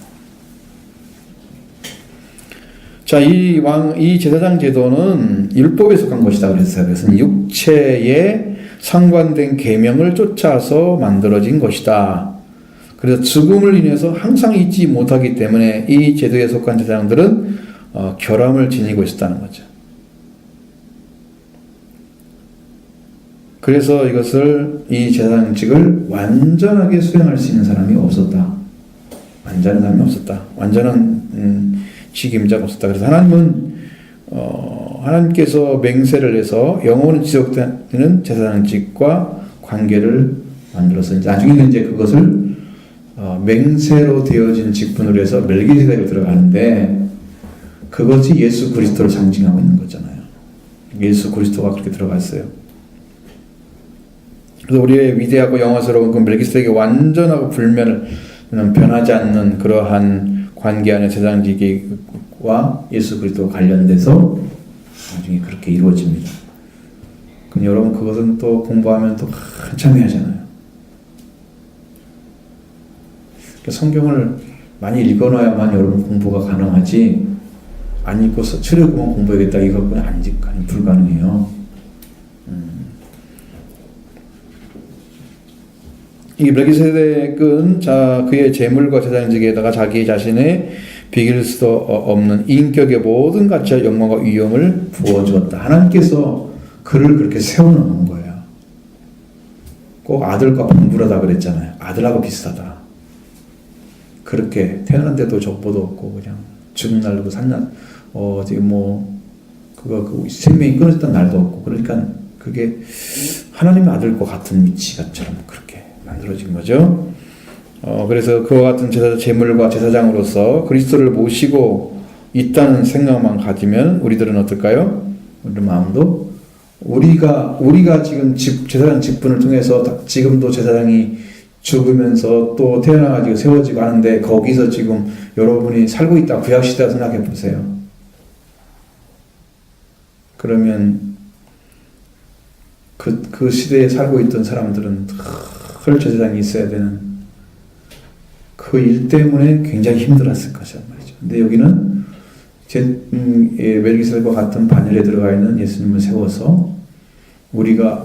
자, 이 제사장 제도는 율법에 속한 것이다 그랬어요. 그래서 육체에 상관된 계명을 쫓아서 만들어진 것이다. 그래서 죽음을 인해서 항상 잊지 못하기 때문에 이 제도에 속한 제사장들은 결함을 지니고 있었다는 거죠. 그래서 이 제사장직을 완전하게 수행할 수 있는 사람이 없었다. 완전한 사람이 없었다. 완전한 직임자가 없었다. 그래서 하나님은 하나님께서 맹세를 해서 영원히 지속되는 제사장직과 관계를 만들어서 나중에는 이제 그것을 맹세로 되어진 직분으로 해서 멜기세덱으로 들어가는데 그것이 예수 그리스도를 상징하고 있는 거잖아요. 예수 그리스도가 그렇게 들어갔어요. 그래서 우리의 위대하고 영화스러운 그 멜기세덱의 완전하고 변하지 않는 그러한 관계 안에 제사장직과 예수 그리스도가 관련돼서 나중에 그렇게 이루어집니다. 근데 여러분 그것은 또 공부하면 또 한참 해야 하잖아요. 그러니까 성경을 많이 읽어놔야만 여러분 공부가 가능하지 안 읽고 출애굽만 공부해야겠다 이거는 아니 불가능해요. 이 멜기세덱은 그의 재물과 제사장직에다가 자기 자신의 비길 수도 없는 인격의 모든 가치와 영광과 위엄을 부어주었다. 하나님께서 그를 그렇게 세워놓은 거예요. 꼭 아들과 동불하다 그랬잖아요. 아들하고 비슷하다. 그렇게 태어난데도 족보도 없고 그냥 죽은 날도 산날 생명이 끊어졌던 날도 없고 그러니까 그게 하나님의 아들과 같은 위치가처럼 그렇게 만들어진 거죠. 그래서 그와 같은 제물과 제사장으로서 그리스도를 모시고 있다는 생각만 가지면 우리들은 어떨까요? 우리 마음도 우리가 지금 제사장 직분을 통해서 지금도 제사장이 죽으면서 또 태어나가지고 세워지고 하는데 거기서 지금 여러분이 살고 있다 구약시대라 생각해 보세요. 그러면 그 시대에 살고 있던 사람들은 제사장이 있어야 되는 그 일 때문에 굉장히 힘들었을 것이란 말이죠. 근데 여기는 멜기세덱과 같은 반열에 들어가 있는 예수님을 세워서 우리가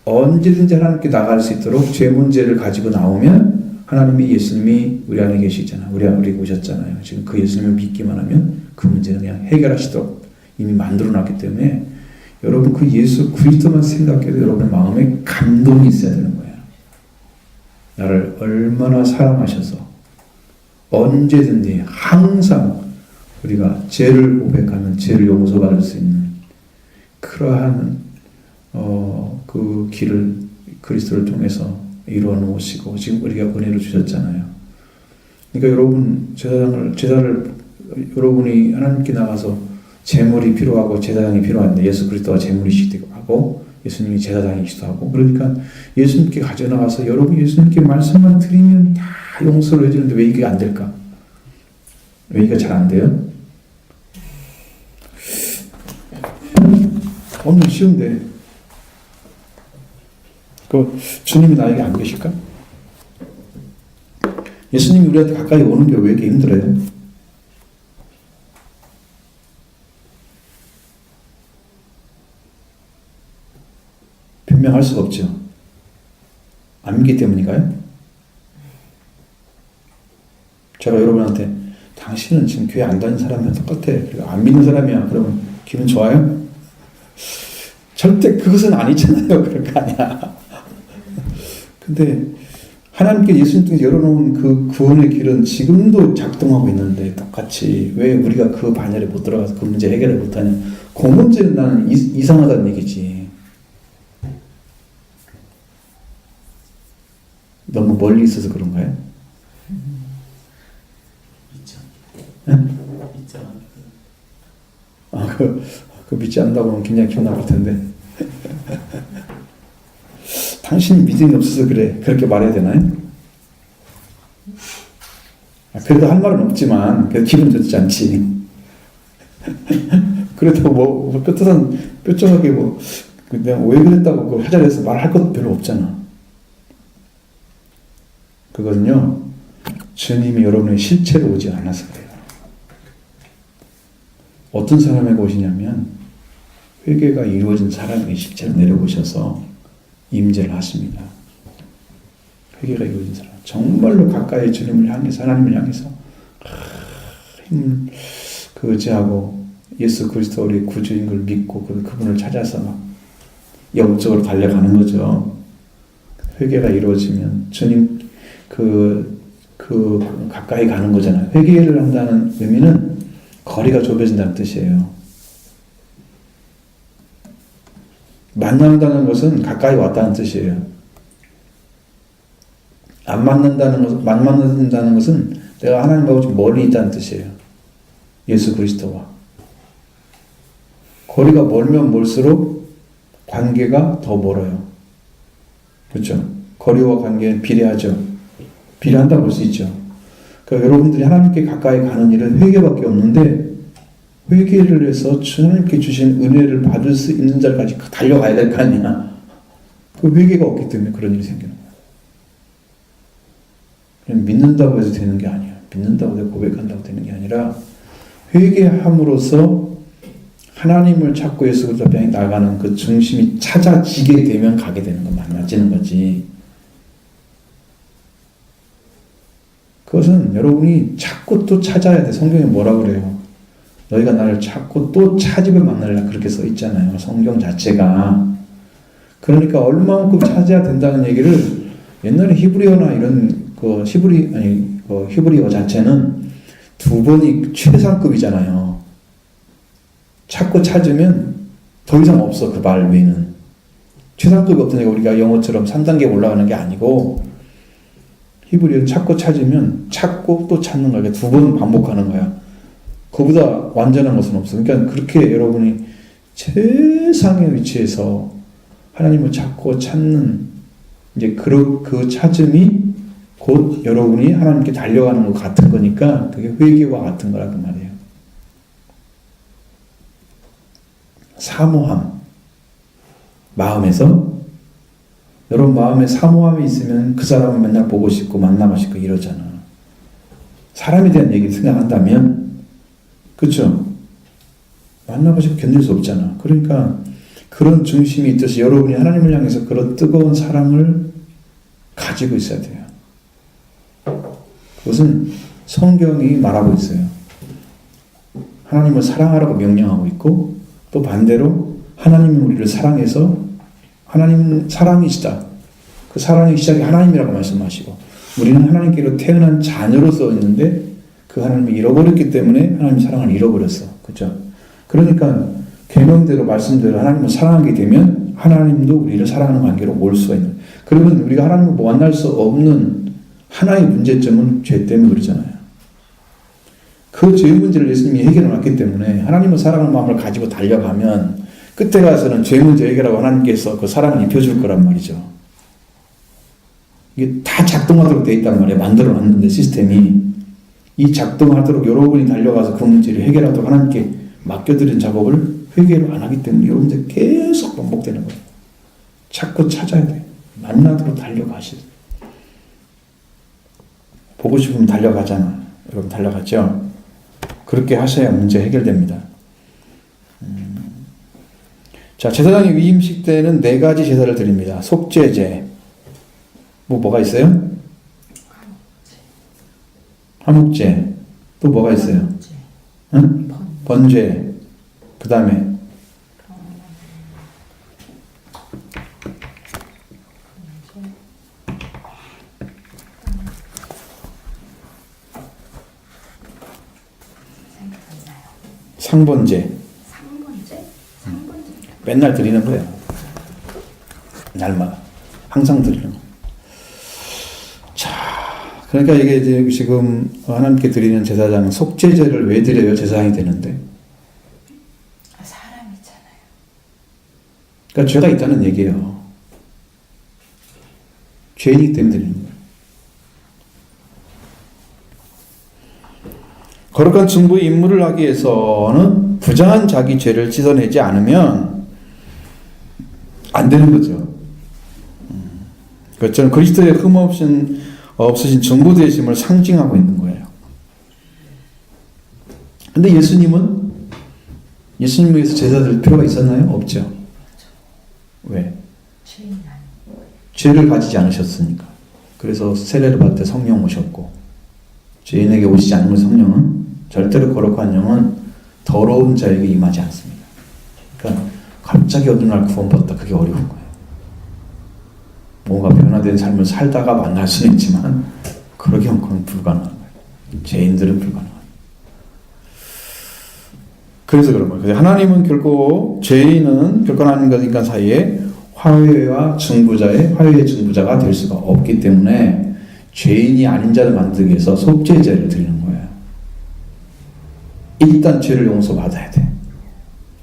언제든지 하나님께 나갈 수 있도록 죄 문제를 가지고 나오면 하나님이 예수님이 우리 안에 계시잖아요. 우리 오셨잖아요. 지금 그 예수님을 믿기만 하면 그 문제는 그냥 해결하시도록 이미 만들어놨기 때문에 여러분 그 예수 그리스도만 생각해도 여러분의 마음에 감동이 있어야 되는 거예요. 나를 얼마나 사랑하셔서 언제든지 항상 우리가 죄를 고백하면 죄를 용서받을 수 있는 그러한 그 길을 그리스도를 통해서 이루어 놓으시고 지금 우리가 은혜를 주셨잖아요. 그러니까 여러분 제사를 여러분이 하나님께 나가서 제물이 필요하고 제사장이 필요한데 예수 그리스도가 제물이시기도 하고 예수님이 제사장이시기도 하고 그러니까 예수님께 가져나가서 여러분 예수님께 말씀만 드리면 다 용서를 해주는데 왜 이게 안 될까? 왜 이게 잘 안 돼요? 오늘 쉬운데 그 주님이 나에게 안 계실까? 예수님이 우리한테 가까이 오는 게 왜 이렇게 힘들어요? 변명할 수가 없죠. 안 믿기 때문인가요? 제가 여러분한테 당신은 지금 교회 안 다니는 사람이랑 똑같아. 그리고 안 믿는 사람이야. 그러면 기분 좋아요? 절대 그것은 아니잖아요. 그럴 거 아니야. 근데 하나님께 예수님 통해서 열어놓은 그 구원의 길은 지금도 작동하고 있는데 똑같이 왜 우리가 그 반열에 못 들어가서 그 문제 해결을 못하냐. 그 문제는 나는 이상하다는 얘기지. 너무 멀리 있어서 그런가요? 믿지 아, 그 믿지 않는다고 하면 굉장히 기분 나쁠 텐데. 당신이 믿음이 없어서 그래. 그렇게 말해야 되나요? 그래도 할 말은 없지만, 그래도 기분 좋지 않지. 그래도 뭐, 뾰족하게 뭐, 내가 왜 그랬다고 그 하자해서 말할 것도 별로 없잖아. 그거는요, 주님이 여러분의 실체로 오지 않아서 그래요. 어떤 사람에게 오시냐면 회개가 이루어진 사람의 실체로 내려오셔서 임재를 하십니다. 회개가 이루어진 사람, 정말로 가까이 주님을 향해서 하나님을 향해서 힘을 의지하고 예수 그리스도 우리 구주인 걸 믿고 그분을 찾아서 막 영적으로 달려가는 거죠. 회개가 이루어지면 주님 가까이 가는 거잖아요. 회개를 한다는 의미는 거리가 좁아진다는 뜻이에요. 만난다는 것은 가까이 왔다는 뜻이에요. 안 만난다는 것은 내가 하나님하고 좀 멀리 있다는 뜻이에요. 예수 그리스도와. 거리가 멀면 멀수록 관계가 더 멀어요. 그렇죠? 거리와 관계는 비례하죠. 비례한다고 볼 수 있죠. 그러니까 여러분들이 하나님께 가까이 가는 일은 회개밖에 없는데 회개를 해서 하나님께 주신 은혜를 받을 수 있는 자리까지 달려가야 될 거 아니야. 그 회개가 없기 때문에 그런 일이 생기는 거야. 그냥 믿는다고 해서 되는 게 아니야. 믿는다고 해서 고백한다고 되는 게 아니라 회개함으로써 하나님을 찾고 예수 그리스도 앞에 나가는 그 중심이 찾아지게 되면 가게 되는 거, 만나지는 거지. 그것은 여러분이 찾고 또 찾아야 돼. 성경에 뭐라 그래요? 너희가 나를 찾고 또 찾으면 만나리라 그렇게 써 있잖아요. 성경 자체가. 그러니까 얼마만큼 찾아야 된다는 얘기를 옛날에 히브리어나 이런 히브리어 자체는 두 번이 최상급이잖아요. 찾고 찾으면 더 이상 없어. 그 말 외에는. 최상급이 없으니까 우리가 영어처럼 3단계 올라가는 게 아니고 히브리어는 찾고 찾으면 찾고 또 찾는 거야. 두 번 반복하는 거야. 그보다 완전한 것은 없어. 그러니까 그렇게 여러분이 최상의 위치에서 하나님을 찾고 찾는 이제 그 찾음이 곧 여러분이 하나님께 달려가는 것 같은 거니까 그게 회개와 같은 거라고 말이에요. 사모함. 마음에서 여러분 마음에 사모함이 있으면 그 사람을 맨날 보고 싶고 만나고 싶고 이러잖아. 사람에 대한 얘기를 생각한다면 그렇죠? 만나고 싶고 견딜 수 없잖아. 그러니까 그런 중심이 있듯이 여러분이 하나님을 향해서 그런 뜨거운 사랑을 가지고 있어야 돼요. 그것은 성경이 말하고 있어요. 하나님을 사랑하라고 명령하고 있고 또 반대로 하나님이 우리를 사랑해서 하나님은 사랑이시다. 그 사랑의 시작이 하나님이라고 말씀하시고 우리는 하나님께로 태어난 자녀로서 있는데 그 하나님을 잃어버렸기 때문에 하나님 사랑을 잃어버렸어. 그렇죠? 그러니까 계명대로 말씀대로 하나님을 사랑하게 되면 하나님도 우리를 사랑하는 관계로 올 수가 있는. 그러면 우리가 하나님을 만날 수 없는 하나의 문제점은 죄 때문에 그러잖아요. 그 죄의 문제를 예수님이 해결해 놨기 때문에 하나님을 사랑하는 마음을 가지고 달려가면 끝에 가서는 죄 문제 해결하고 하나님께서 그 사랑을 입혀줄 거란 말이죠. 이게 다 작동하도록 돼 있단 말이에요. 만들어 놨는데 시스템이. 이 작동하도록 여러분이 달려가서 그 문제를 해결하도록 하나님께 맡겨드린 작업을 회개로 안 하기 때문에 여러분들 계속 반복되는 거예요. 찾고 찾아야 돼. 만나도록 달려가시죠. 보고 싶으면 달려가잖아. 여러분 달려가죠? 그렇게 하셔야 문제 해결됩니다. 자, 제사장의 위임식 때는 4가지 제사를 드립니다. 속죄제. 뭐가 있어요? 화목제. 또 뭐가 있어요? 응? 번제. 그 다음에 상번제. 맨날 드리는 거예요. 날마다. 항상 드리는 거. 자, 그러니까 이게 이제 지금 하나님께 드리는 제사장은 속죄제를 왜 드려요? 제사장이 되는데. 사람이잖아요. 그러니까 죄가 있다는 얘기예요. 죄인이기 때문에 드리는 거예요. 거룩한 중보의 임무를 하기 위해서는 부정한 자기 죄를 씻어내지 않으면 안 되는 거죠. 그것처럼 그리스도의 없으신 중보 되심을 상징하고 있는 거예요. 근데 예수님을 위해서 제사 드릴 필요가 있었나요? 없죠. 왜? 죄를 가지지 않으셨으니까. 그래서 세례를 받을 때 성령 오셨고, 죄인에게 오시지 않는 성령은 절대로 거룩한 영은 더러운 자에게 임하지 않습니다. 그러니까 갑자기 어느 날 구원받다 그게 어려운 거예요. 뭔가 변화된 삶을 살다가 만날 수는 있지만 그러기엔 그건 불가능한 거예요. 죄인들은 불가능한 거예요. 그래서 그런 거예요. 하나님은 결코 죄인은 결코 하나님과 인간 사이에 화해와 중보자의 화해의 중보자가 될 수가 없기 때문에 죄인이 아닌 자를 만들기 위해서 속죄제를 드리는 거예요. 일단 죄를 용서받아야 돼.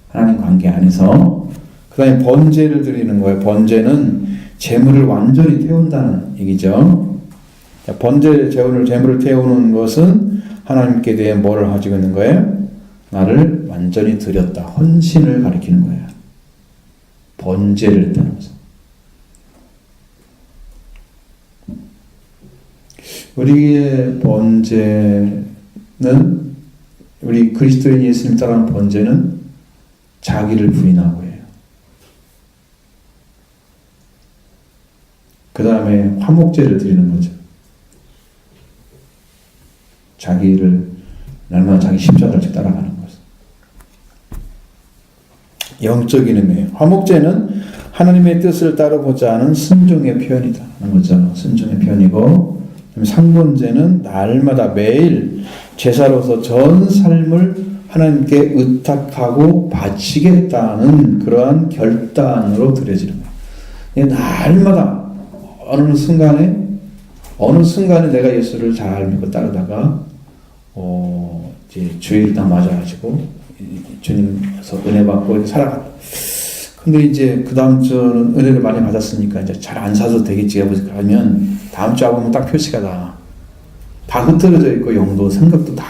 하나님 관계 안에서. 그 다음에 번제를 드리는 거예요. 번제는 재물을 완전히 태운다는 얘기죠. 번제 재물을 태우는 것은 하나님께 대해 뭐를 가지고 있는 거예요? 나를 완전히 드렸다. 헌신을 가리키는 거예요. 번제를 했다는 거죠. 우리의 번제는, 우리 그리스도인 예수님 따라하는 번제는 자기를 부인하고 해요. 그 다음에 화목제를 드리는 거죠. 자기를 날마다 자기 십자가를 따라가는 거죠. 영적인 의미예요. 화목제는 하나님의 뜻을 따르고자 하는 순종의 표현이다 하는 거죠. 순종의 표현이고, 상번제는 날마다 매일 제사로서 전 삶을 하나님께 의탁하고 바치겠다는 그러한 결단으로 드려지는 거예요. 날마다 어느 순간에 내가 예수를 잘 믿고 따르다가 이제 주일 다 맞아가지고 주님께서 은혜 받고 살아가. 근데 이제 그 다음 주는 은혜를 많이 받았으니까 이제 잘 안 사도 되겠지 하면 다음 주하고 보면 딱 표시가 다 흐트러져 있고 영도 생각도 다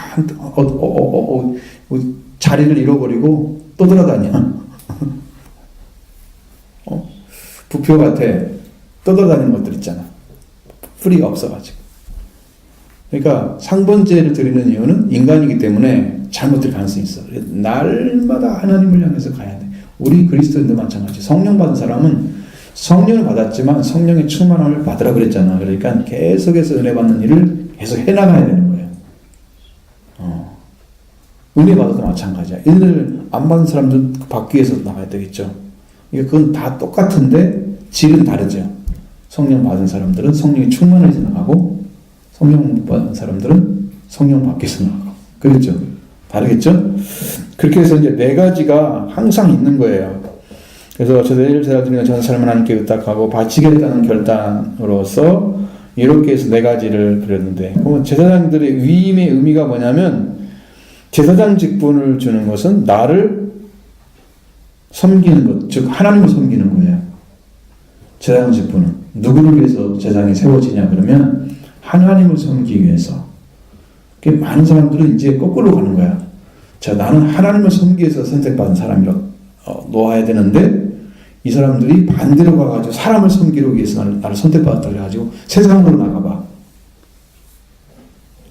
자리를 잃어버리고 또 돌아다녀. 부표 같아. 떠돌아다니는 것들 있잖아. 뿌리가 없어가지고. 그러니까 상번제를 드리는 이유는 인간이기 때문에 잘못될 가능성이 있어. 날마다 하나님을 향해서 가야 돼. 우리 그리스도인도 마찬가지. 성령 받은 사람은 성령을 받았지만 성령의 충만함을 받으라 그랬잖아. 그러니까 계속해서 은혜 받는 일을 계속 해나가야 되는 거예요. 은혜 받아도 마찬가지야. 은혜를 안 받은 사람도 받기 위해서 나가야 되겠죠. 그건 다 똑같은데 질은 다르죠. 성령 받은 사람들은 성령이 충만해서 나가고, 성령 못 받은 사람들은 성령 밖에서 나가고. 그렇죠? 다르겠죠? 그렇게 해서 이제 4가지가 항상 있는 거예요. 그래서 저 내일 제사 드리는 전 삶을 하나님께 의탁하고 바치겠다는 결단으로서 이렇게 해서 4가지를 그렸는데, 그럼 제사장들의 위임의 의미가 뭐냐면, 제사장 직분을 주는 것은 나를 섬기는 것, 즉 하나님을 섬기는 거예요. 제사장 직분은 누구를 위해서 제사장이 세워지냐 그러면 하나님을 섬기기 위해서. 많은 사람들은 이제 거꾸로 가는 거야. 자, 나는 하나님을 섬기기 위해서 선택받은 사람이라고 놓아야 되는데, 이 사람들이 반대로 가가지고 사람을 섬기기 위해서 나를 선택받았다 그래가지고 세상으로 나가봐.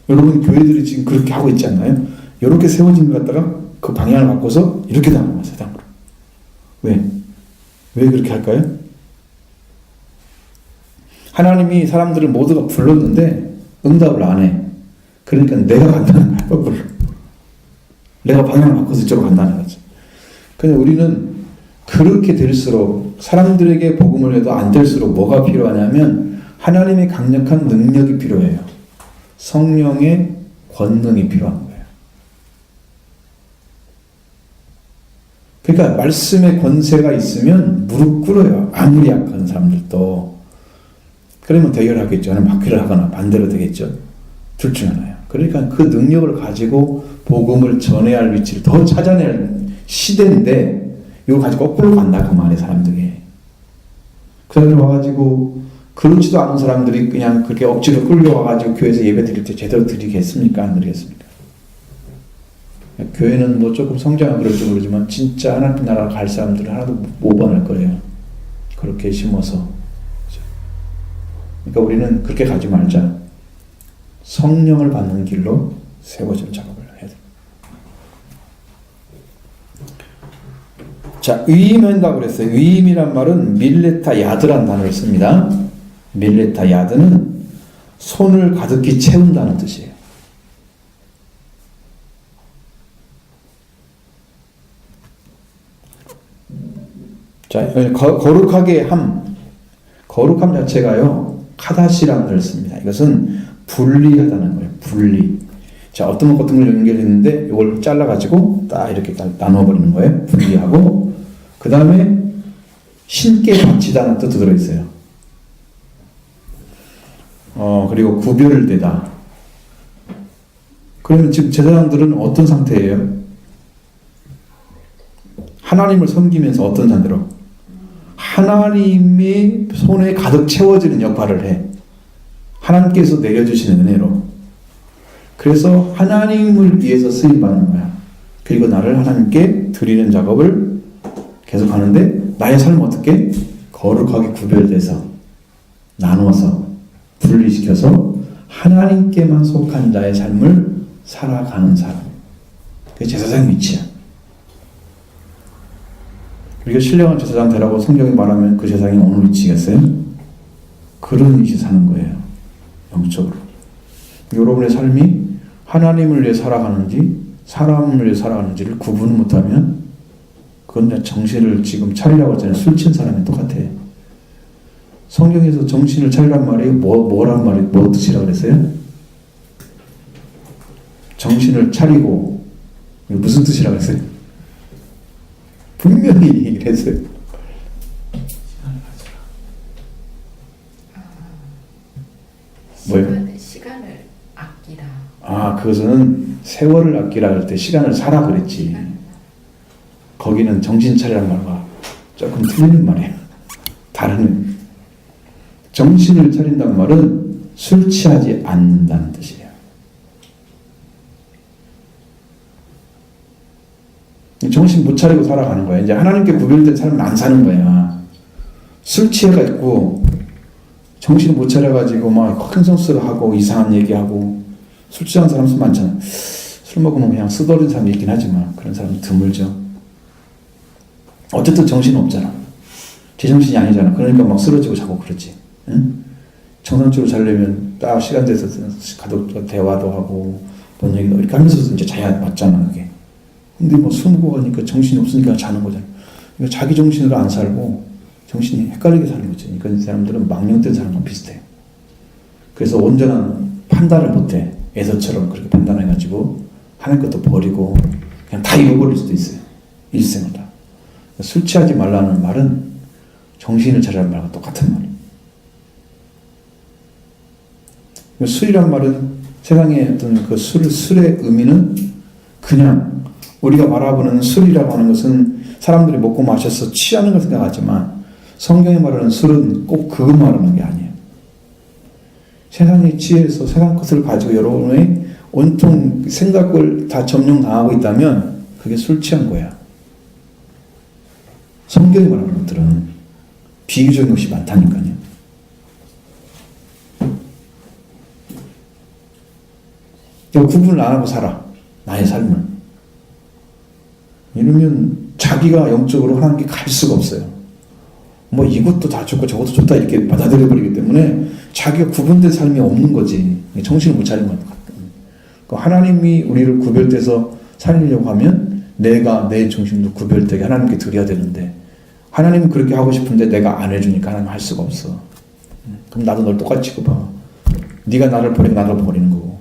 여러분 교회들이 지금 그렇게 하고 있지 않나요? 이렇게 세워진 것 같다가 그 방향을 바꿔서 이렇게 나가봐 세상으로. 왜? 왜 그렇게 할까요? 하나님이 사람들을 모두가 불렀는데 응답을 안 해. 그러니까 내가 간다는 거야, 거꾸로. 내가 방향을 바꿔서 이쪽으로 간다는 거지. 근데 우리는 그렇게 될수록 사람들에게 복음을 해도 안 될수록 뭐가 필요하냐면 하나님의 강력한 능력이 필요해요. 성령의 권능이 필요한 거예요. 그러니까 말씀의 권세가 있으면 무릎 꿇어요. 아무리 약한 사람들도. 그러면 대결하겠죠. 아니면 박해를 하거나 반대로 되겠죠. 둘 중 하나예요. 그러니까 그 능력을 가지고 복음을 전해야 할 위치를 더 찾아내야 할 시대인데 이거 가지고 거꾸로 간다 그 말에 사람들이. 그래서 와가지고 그렇지도 않은 사람들이 그냥 그렇게 억지로 끌려와가지고 교회에서 예배 드릴 때 제대로 드리겠습니까? 안 드리겠습니까? 교회는 뭐 조금 성장은 그럴지 모르지만 진짜 하나님 나라 갈 사람들은 하나도 못 번할 거예요. 그렇게 심어서. 그러니까 우리는 그렇게 가지 말자. 성령을 받는 길로 세워질 작업을 해야 돼. 자, 위임한다고 그랬어요. 위임이란 말은 밀레타 야드란 단어를 씁니다. 밀레타 야드는 손을 가득히 채운다는 뜻이에요. 자, 거룩하게 함. 거룩함 자체가요, 카다시라는 걸 씁니다. 이것은 분리하다는 거예요. 분리. 자, 어떤 것 연결했는데 이걸 잘라가지고 딱 이렇게 나눠버리는 거예요. 분리하고. 그 다음에 신께 바치다는 뜻도 들어있어요. 그리고 구별되다. 그러면 지금 제사장들은 어떤 상태예요? 하나님을 섬기면서 어떤 상태로? 하나님의 손에 가득 채워지는 역할을 해. 하나님께서 내려주시는 은혜로. 그래서 하나님을 위해서 쓰임받는 거야. 그리고 나를 하나님께 드리는 작업을 계속 하는데 나의 삶은 어떻게? 거룩하게 구별돼서 나누어서 분리시켜서 하나님께만 속한 자의 삶을 살아가는 사람. 그게 제사장 위치야. 우리가 신령한 제사장 되라고 성경이 말하면 그 제사장이 어느 위치겠어요? 그런 위치 사는 거예요. 영적으로. 여러분의 삶이 하나님을 위해 살아가는지 사람을 위해 살아가는지를 구분 못하면 그건 정신을 지금 차리라고 했잖아요. 술 친 사람이 똑같아. 성경에서 정신을 차리란 말이 뭐란 말이 뭐 뜻이라고 그랬어요? 정신을 차리고 무슨 뜻이라고 했어요? 분명히 얘기를 했어요. 뭐예요? 시간을 아끼라. 아, 그것은 세월을 아끼라 할 때 시간을 사라 그랬지. 거기는 정신 차리란 말과 조금 틀린 말이에요. 다른 정신을 차린다는 말은 술 취하지 않는다는 뜻이에요. 정신 못 차리고 살아가는 거야. 이제 하나님께 구별된 삶은 안 사는 거야. 술 취해가 있고 정신을 못 차려가지고 막 흥성스러워하고 이상한 얘기하고 술 취한 사람 수 많잖아. 술 먹으면 그냥 쓰더린 사람이 있긴 하지만 그런 사람은 드물죠. 어쨌든 정신은 없잖아. 제정신이 아니잖아. 그러니까 막 쓰러지고 자고 그러지. 응? 정상적으로 자려면 딱 시간 돼서 가족과 대화도 하고 뭔 얘기도 이렇게 하면서 이제 자야 맞잖아 그게. 근데 뭐 술 먹고 가니까 정신이 없으니까 자는 거잖아. 그러니까 자기 정신으로 안 살고 정신이 헷갈리게 사는 거지. 그러니까 이 사람들은 망령된 사람과 비슷해. 그래서 온전한 판단을 못해. 에서처럼 그렇게 판단해가지고 하는 것도 버리고 그냥 다 잃어버릴 수도 있어요. 일생을 다. 술 취하지 말라는 말은 정신을 차리라는 말과 똑같은 말이에요. 술이란 말은 세상의 어떤 그 술의 의미는 그냥 우리가 바라보는 술이라고 하는 것은 사람들이 먹고 마셔서 취하는 걸 생각하지만 성경이 말하는 술은 꼭 그거 말하는 게 아니에요. 세상에 취해서 세상 것을 가지고 여러분의 온통 생각을 다 점령당하고 있다면 그게 술 취한 거야. 성경이 말하는 것들은 비유적인 것이 많다니까요. 구분을 안 하고 살아. 나의 삶을. 이러면 자기가 영적으로 하나님께 갈 수가 없어요. 뭐 이것도 다 좋고 저것도 좋다 이렇게 받아들여 버리기 때문에 자기가 구분된 삶이 없는 거지. 정신을 못 차린 것 같아요. 하나님이 우리를 구별돼서 살리려고 하면 내가 내 중심도 구별되게 하나님께 드려야 되는데 하나님은 그렇게 하고 싶은데 내가 안 해주니까 하나님 할 수가 없어. 그럼 나도 널 똑같이 취급하고 네가 나를 버리고 나도 버리는 거고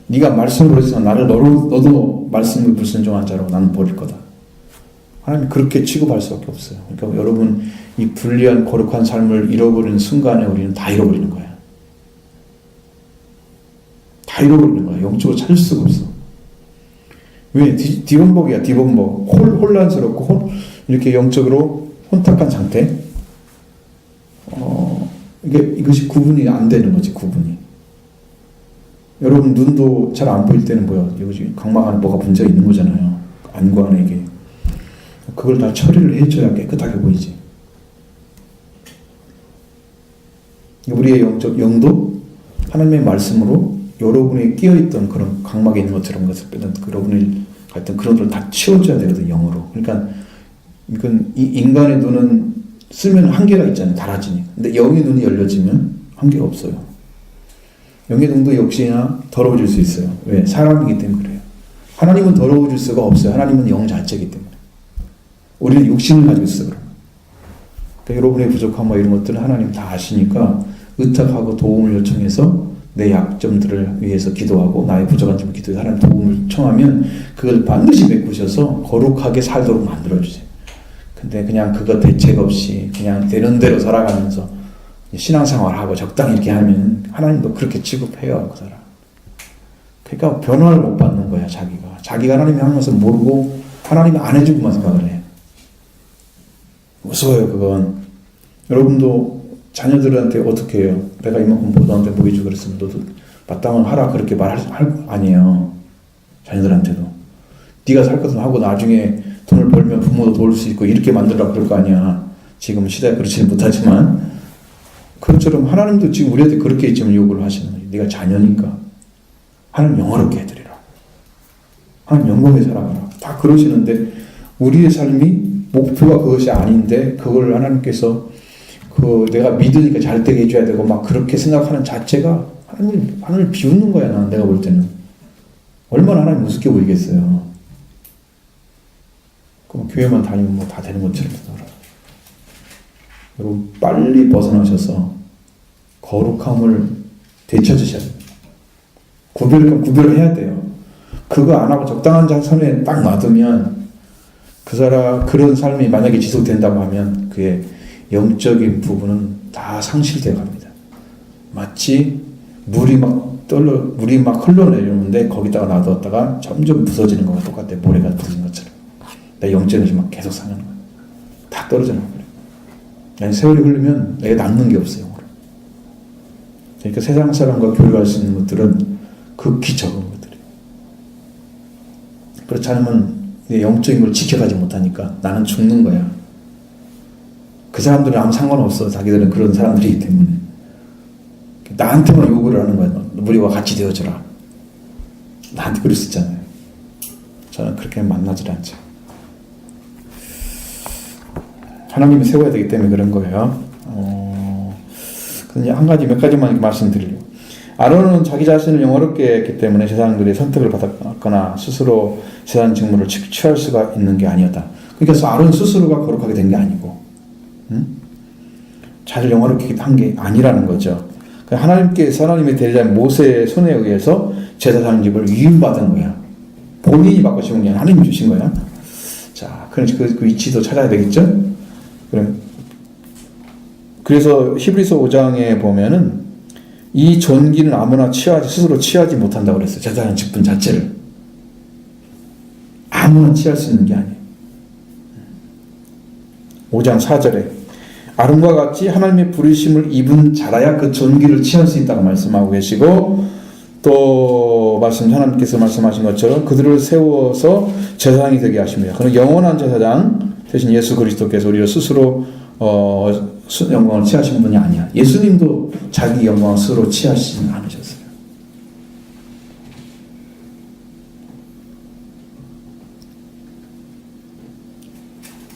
네가 말씀을 해서 나를 너도 말씀을 불순종한 자로 나는 버릴 거다. 하나님 그렇게 취급할 수밖에 없어요. 그러니까 여러분 이 불리한 거룩한 삶을 잃어버리는 순간에 우리는 다 잃어버리는 거야. 다 잃어버리는 거야. 영적으로 찾을 수가 없어. 왜? 디범벅이야. 디범벅. 혼란스럽고 이렇게 영적으로 혼탁한 상태. 이것이 구분이 안 되는 거지. 구분이. 여러분 눈도 잘 안 보일 때는 뭐야? 여기 각막 안에 뭐가 문제가 있는 거잖아요. 안구 안에 이게. 그걸 다 처리를 해줘야 깨끗하게 보이지. 우리의 영적 영도 하나님의 말씀으로 여러분이 끼어있던 그런 각막에 있는 것처럼 것을 빼는 여러분이 같은 그런 것을 다 치워줘야 되거든. 영으로. 그러니까 이건 이 인간의 눈은 쓰면 한계가 있잖아요. 달아지니까. 근데 영의 눈이 열려지면 한계가 없어요. 영의 눈도 역시나 더러워질 수 있어요. 왜? 사람이기 때문에 그래요. 하나님은 더러워질 수가 없어요. 하나님은 영 자체이기 때문에. 우리는 육신을 가지고 있어요. 그러니까 여러분의 부족함 이런 것들은 하나님 다 아시니까 의탁하고 도움을 요청해서 내 약점들을 위해서 기도하고 나의 부족한 점을 기도해서 하나님 도움을 청하면 그걸 반드시 메꾸셔서 거룩하게 살도록 만들어주세요. 근데 그냥 그거 대책 없이 그냥 되는 대로 살아가면서 신앙생활하고 적당히 이렇게 하면 하나님도 그렇게 취급해요. 그 사람. 그러니까 변화를 못 받는 거야. 자기가 하나님이 하는 것을 모르고 하나님이 안 해주고만 생각을 해. 무서워요. 그건. 여러분도 자녀들한테 어떻게 해요? 내가 이만큼 너한테 뭐 해주고 그랬으면 너도 마땅한 하라 그렇게 말할 아니에요. 자녀들한테도. 네가 살 것은 하고 나중에 돈을 벌면 부모도 도울 수 있고 이렇게 만들라고 그럴 거 아니야. 지금 시대에 그렇지는 못하지만 그것처럼 하나님도 지금 우리한테 그렇게 지금 요구를 하시는 거예요. 네가 자녀니까 하나님 영화롭게 해드리라. 하나님 영광에 살아가라. 다 그러시는데 우리의 삶이 목표가 그것이 아닌데 그걸 하나님께서 내가 믿으니까 잘 되게 해줘야 되고 막 그렇게 생각하는 자체가 하나님을 비웃는 거야. 내가 볼 때는. 얼마나 하나님 우습게 보이겠어요. 그럼 교회만 다니면 뭐 다 되는 것처럼 생각을. 여러분 빨리 벗어나셔서 거룩함을 되찾으셔야 됩니다. 구별해야 돼요. 그거 안 하고 적당한 선에 딱 놔두면 그런 삶이 만약에 지속된다고 하면 그의 영적인 부분은 다 상실되어 갑니다. 마치 물이 막 흘러내리는데 거기다가 놔뒀다가 점점 부서지는 거와 똑같아요. 모래가 부서진 것처럼. 내 영적인 것이 막 계속 상하는 거예요. 다 떨어져 나버려요. 세월이 흐르면 내가 남는 게 없어요. 그러니까 세상 사람과 교류할 수 있는 것들은 극히 적은 것들이에요. 그렇지 않으면 내 영적인 걸 지켜가지 못하니까 나는 죽는 거야. 그 사람들은 아무 상관없어. 자기들은 그런 사람들이기 때문에. 나한테만 요구를 하는 거야. 우리와 같이 되어줘라. 나한테 그럴 수 있잖아요. 저는 그렇게 만나질 않죠. 하나님이 세워야 되기 때문에 그런 거예요. 몇 가지만 말씀드리려고. 아론은 자기 자신을 영화롭게 했기 때문에 제사장들이 선택을 받았거나 스스로 제사장 직무를 취할 수가 있는 게 아니었다. 그러니까 아론 스스로가 거룩하게 된 게 아니고 자기를 영화롭게 한 게 아니라는 거죠. 하나님의 대리자인 모세의 손에 의해서 제사장직을 위임받은 거야. 본인이 받고 싶은 게 아니라 하나님이 주신 거야. 자, 그 위치도 찾아야 되겠죠? 그래서 히브리서 5장에 보면은 이 존귀는 아무나 스스로 취하지 못한다고 그랬어요. 제사장 직분 자체를. 아무나 취할 수 있는 게 아니에요. 5장 4절에 아론과 같이 하나님의 부르심을 입은 자라야 그 존귀를 취할 수 있다고 말씀하고 계시고 또 하나님께서 말씀하신 것처럼 그들을 세워서 제사장이 되게 하십니다. 그는 영원한 제사장 대신 예수 그리스도께서 우리를 스스로 영광을 취하신 분이 아니야. 예수님도 자기 영광을 스스로 취하시진 않으셨어요.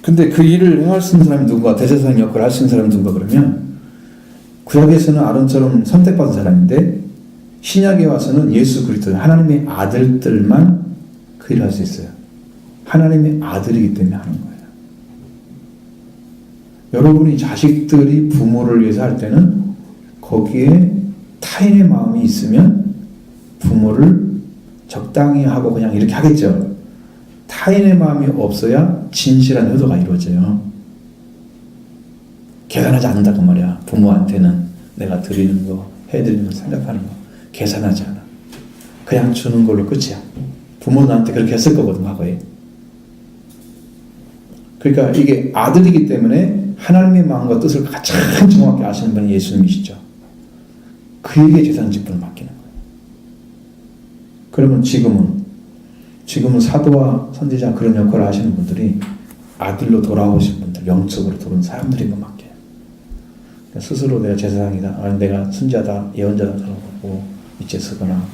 근데 그 일을 행할 수 있는 사람이 누군가, 대제사장 역할을 할 수 있는 사람이 누군가 그러면 구약에서는 아론처럼 선택받은 사람인데 신약에 와서는 예수 그리스도 하나님의 아들들만 그 일을 할 수 있어요. 하나님의 아들이기 때문에 하는 거예요. 여러분이 자식들이 부모를 위해서 할 때는 거기에 타인의 마음이 있으면 부모를 적당히 하고 그냥 이렇게 하겠죠. 타인의 마음이 없어야 진실한 효도가 이루어져요. 계산하지 않는다고 말이야. 부모한테는 내가 드리는 거, 해드리는 거, 생각하는 거 계산하지 않아. 그냥 주는 걸로 끝이야. 부모는 나한테 그렇게 했을 거거든, 과거에. 그러니까 이게 아들이기 때문에 하나님의 마음과 뜻을 가장 정확히 아시는 분이 예수님이시죠. 그에게 재산 직분을 맡기는 거예요. 그러면 지금은 사도와 선지자 그런 역할을 하시는 분들이 아들로 돌아오신 분들, 영적으로 돌아온 사람들인 것 맡겨요. 스스로 내가 제사장이다, 아니 내가 선지자다, 예언자다라고 이제 쓰거나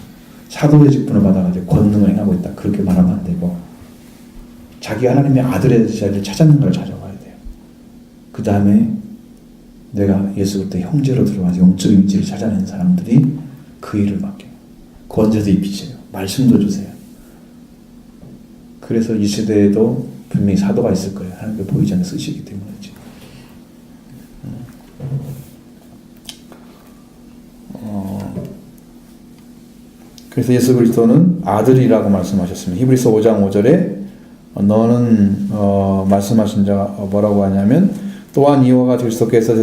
사도의 직분을 받아가지고 권능을 행하고 있다 그렇게 말하면 안 되고 자기 하나님의 아들의 자리를 찾아는 걸 찾아와야 돼요. 그 다음에 내가 예수 그때 형제로 들어가서 영적인 위치를 찾아내는 사람들이 그 일을 맡겨요. 권세도 입히세요. 말씀도 주세요. 그래서 이 시대에도 분명히 사도가 있을 거예요. 하나님께 보이지 않게 쓰시기 때문이지. 그래서 예수 그리스도는 아들이라고 말씀하셨습니다. 히브리서 5장 5절에 너는 말씀하신 자가 뭐라고 하냐면 또한 이와 같이 그리스도께서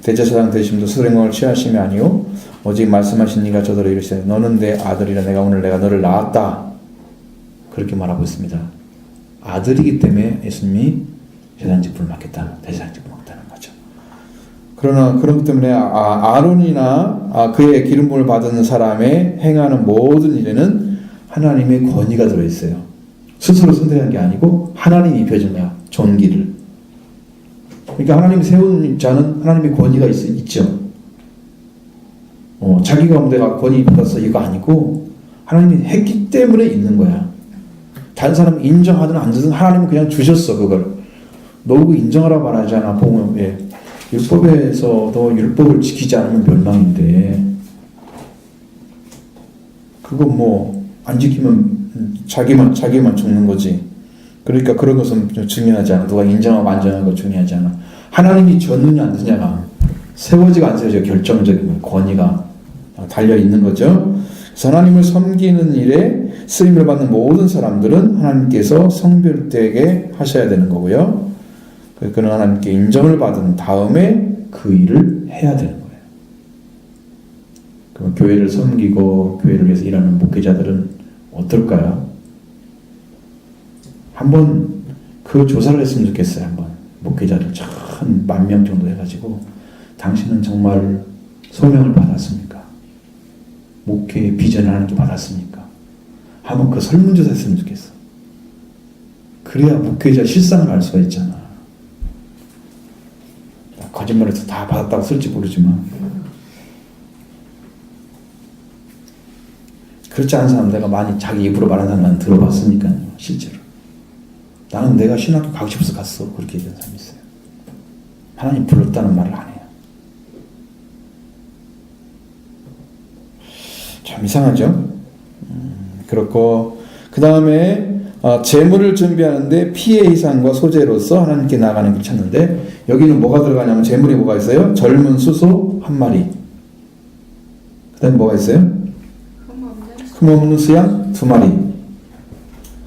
대제사장 되심도 스스로 영광을 취하심이 아니요 오직 말씀하신 이가 저더러 이르시되 너는 내 아들이라 내가 너를 낳았다. 그렇게 말하고 있습니다. 아들이기 때문에 예수님이 제사장 직분을 맡겠다. 대제사장 직분을 맡다는 거죠. 그러나 그렇기 때문에 아론이나 그의 기름 부음을 받은 사람의 행하는 모든 일에는 하나님의 권위가 들어있어요. 스스로 선택한 게 아니고 하나님이 입혀준 거야. 존귀를. 그러니까 하나님이 세운 자는 하나님의 권위가 있죠. 자기가 내가 권위 받았어 이거 아니고 하나님이 했기 때문에 있는 거야. 다른 사람 인정하든 안 하든 하나님은 그냥 주셨어 그걸. 너 그거 인정하라고 말하지 않아. 보면 율법에서도 율법을 지키지 않으면 멸망인데 그거 뭐 안 지키면 자기만 죽는 거지. 그러니까 그런 것은 중요하지 않아. 누가 인정하고 안 인정하는 거 중요하지 않아. 하나님이 줬느냐 안 줬느냐가 세워지고 안 세워지고 결정적인 권위가 달려 있는 거죠. 그래서 하나님을 섬기는 일에 쓰임을 받는 모든 사람들은 하나님께서 성별되게 하셔야 되는 거고요. 그는 하나님께 인정을 받은 다음에 그 일을 해야 되는 거예요. 그럼 교회를 섬기고 교회를 위해서 일하는 목회자들은 어떨까요? 한번 그 조사를 했으면 좋겠어요. 한번 목회자들 한 10,000명 정도 해가지고 당신은 정말 소명을 받았습니까? 목회의 비전을 하나님께 받았습니까? 한번 그 설문조사 했으면 좋겠어. 그래야 목회자 실상을 알 수가 있잖아. 거짓말해서 다 받았다고 쓸지 모르지만 그렇지 않은 사람 내가 많이 자기 입으로 말하는 사람 들어봤으니까요. 실제로 나는 내가 신학교 가고 싶어서 갔어 그렇게 얘기하는 사람이 있어요. 하나님 불렀다는 말을 안 해요. 참 이상하죠. 그렇고 그 다음에 재물을 준비하는데 피의 이상과 소재로서 하나님께 나아가는 길 찾는데 여기는 뭐가 들어가냐면 재물이 뭐가 있어요? 젊은 수소 1마리 그 다음에 뭐가 있어요? 흠없는 수양 2마리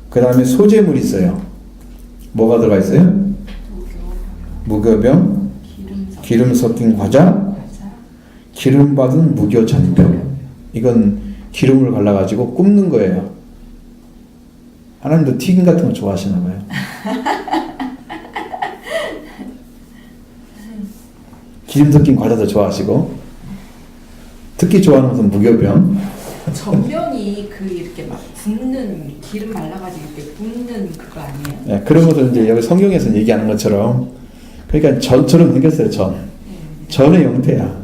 그 다음에 소재물이 있어요. 뭐가 들어가 있어요? 무교병 기름 섞인 과자 기름 받은 무교 잔병. 이건 기름을 발라가지고 굽는 거예요. 하나님도 튀김 같은 거 좋아하시나 봐요. 기름 섞인 과자도 좋아하시고 특히 좋아하는 것은 무교병. 전병이 그 이렇게 막 붓는 기름 말라가지고 이렇게 붓는 그거 아니에요? 네, 그런 것을 이제 여기 성경에서 얘기하는 것처럼 그러니까 전처럼 생겼어요. 전의 형태야.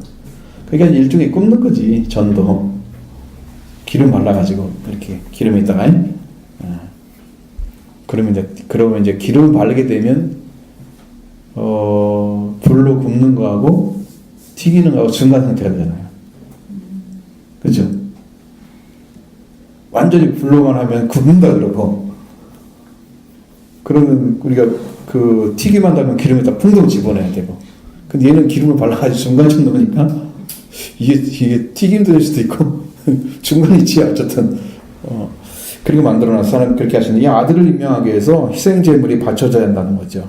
그러니까 일종의 굽는 거지. 전도 기름 말라가지고 이렇게 기름에 있다가 그러면 이제 기름을 바르게 되면 불로 굽는 거하고 튀기는 거하고 중간 상태가 되잖아요. 그렇죠? 완전히 불로만 하면 굽는다 그러고, 그러면 우리가 그 튀기만 하면 기름에다 풍덩 집어내야 되고, 근데 얘는 기름을 발라가지고 중간쯤 넣으니까 이게 튀김도 될 수도 있고 중간에 있지. 어쨌든 그리고 만들어놔서 하나님 그렇게 하시는, 이 아들을 임명하기 위해서 희생 제물이 바쳐져야 한다는 거죠.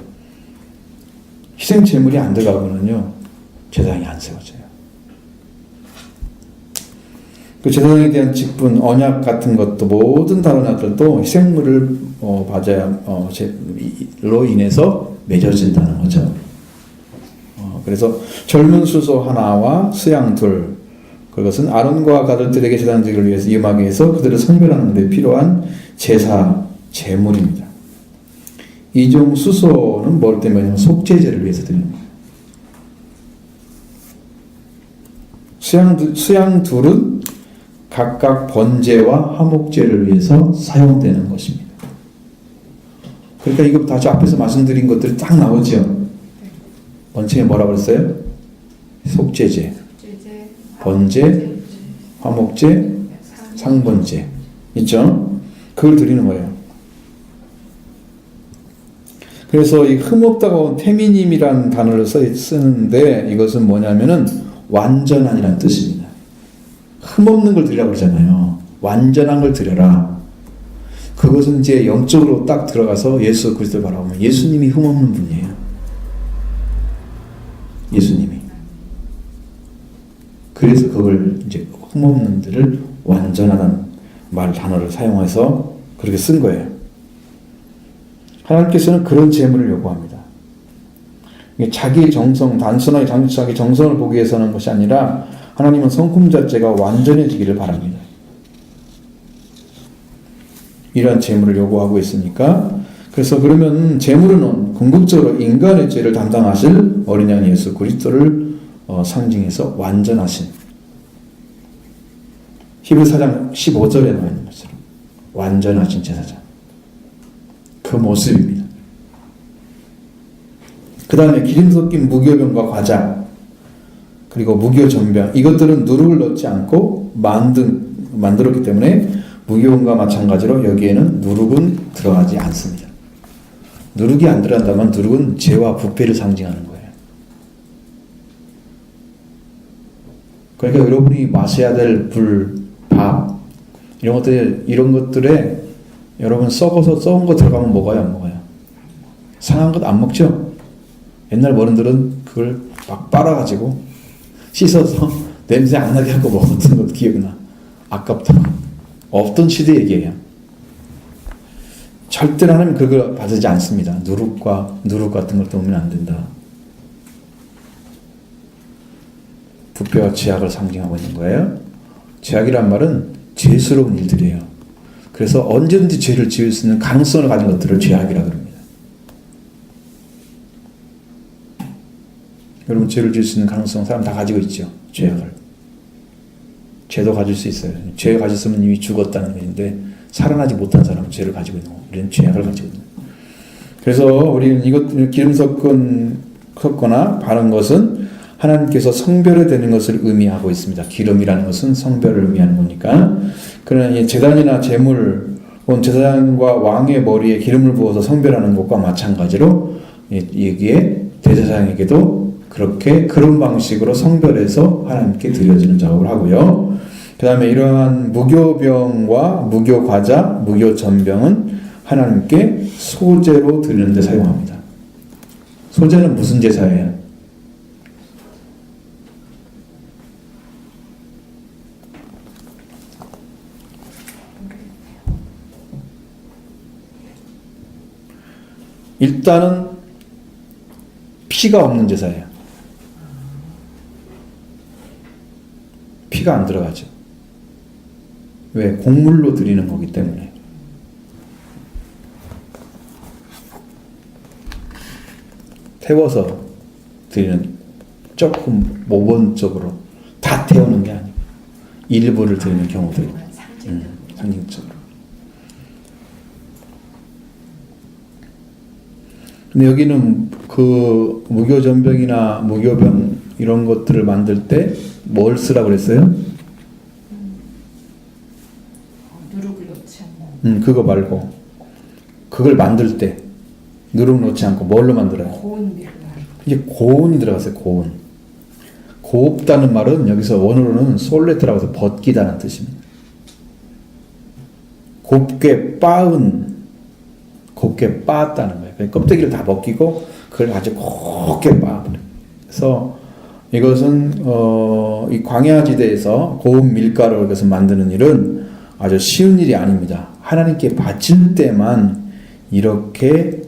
희생 제물이 안 들어가면은요 제사장이 안 세워져요. 그 제사장에 대한 직분, 언약 같은 것도 모든 다른 것들도 희생물을 로 인해서 맺어진다는 거죠. 그래서 젊은 수소 하나와 수양 둘, 그것은 아론과 가족들에게 제사장직을 위해서 임하기 위해서 그들을 성별하는 데 필요한 제사 제물입니다. 이종 수소는 뭘 때문에 속죄제를 위해서 드리는 거예요. 수양 둘은 각각 번제와 화목제를 위해서 사용되는 것입니다. 그러니까 이거 다시 앞에서 말씀드린 것들이 딱 나오죠. 원칙에 뭐라고 그랬어요? 속죄제, 번제, 화목제, 상번제 있죠? 그걸 드리는 거예요. 그래서 이 흠없다고 온 페미님이라는 단어를 쓰는데, 이것은 뭐냐면은 완전한이라는 뜻입니다. 흠없는 걸 드리라고 그러잖아요. 완전한 걸 드려라. 그것은 이제 영적으로 딱 들어가서 예수 그리스도를 바라보면 예수님이 흠없는 분이에요. 예수님이. 그래서 그걸 이제 흠없는들을 완전하다는 단어를 사용해서 그렇게 쓴 거예요. 하나님께서는 그런 제물을 요구합니다. 자기의 정성, 단순하게 자기 정성을 보기 위해서 하는 것이 아니라 하나님은 성품 자체가 완전해지기를 바랍니다. 이러한 제물을 요구하고 있으니까, 그래서 그러면 제물은 궁극적으로 인간의 죄를 담당하실 어린 양 예수 그리스도를 상징해서 완전하신, 히브리 4장 15절에 나와 있는 것처럼 완전하신 제사장, 그 모습입니다. 그 다음에 기름 섞인 무교병과 과자, 그리고 무교전병, 이것들은 누룩을 넣지 않고 만들었기 때문에 무교병과 마찬가지로 여기에는 누룩은 들어가지 않습니다. 누룩이 안 들어간다면 누룩은 죄와 부패를 상징하는 거예요. 그러니까 여러분이 마셔야 될 불, 밥, 이런 것들에 여러분 썩은 거 들어가면 먹어요, 안 먹어요? 상한 것 안 먹죠? 옛날 어른들은 그걸 막 빨아가지고 씻어서 냄새 안 나게 하고 먹었던 것도 기억나. 아깝다고. 없던 시대 얘기예요. 절대로 하나님 그걸 받지 않습니다. 누룩 같은 걸 넣으면 안 된다. 부패와 죄악을 상징하고 있는 거예요. 죄악이란 말은 죄스러운 일들이에요. 그래서 언제든지 죄를 지을 수 있는 가능성을 가진 것들을 죄악이라고 합니다. 여러분, 죄를 지을 수 있는 가능성 사람 다 가지고 있죠. 죄악을. 죄도 가질 수 있어요. 죄 가졌으면 이미 죽었다는 얘기인데 살아나지 못한 사람은 죄를 가지고 있는 거고, 우리는 죄악을 가지고 있는 거예요. 그래서 우리는 이것 기름 섞거나 바른 것은 하나님께서 성별을 되는 것을 의미하고 있습니다. 기름이라는 것은 성별을 의미하는 거니까. 그러나 이 제단이나 제물, 제사장과 왕의 머리에 기름을 부어서 성별하는 것과 마찬가지로 여기에 대제사장에게도 그런 방식으로 성별해서 하나님께 드려지는 작업을 하고요. 그 다음에 이러한 무교병과 무교과자, 무교전병은 하나님께 소제로 드리는 데 사용합니다. 소제는 무슨 제사예요? 일단은 피가 없는 제사예요. 피가 안 들어가죠. 왜? 곡물로 드리는 거기 때문에. 태워서 드리는, 조금 모범적으로 다 태우는 게 아니고 일부를 드리는 경우도 있고, 상징적으로. 근데 여기는 그 무교전병이나 무교병 이런 것들을 만들 때 뭘 쓰라고 그랬어요? 누룩을 넣지 않는. 그거 말고 그걸 만들 때 누룩 넣지 않고 뭘로 만들어요? 고운 밀가루. 이게 고운이 들어갔어요. 고운. 곱다는 말은 여기서 원어로는 솔레트라고 해서 벗기다는 뜻입니다. 곱게 빻은, 곱게 빻았다는 거예요. 그러니까 껍데기를 다 벗기고 그걸 아주 곱게 빻아버려요. 그래서 이것은 이 광야지대에서 고운 밀가루를 그래서 만드는 일은 아주 쉬운 일이 아닙니다. 하나님께 바칠 때만 이렇게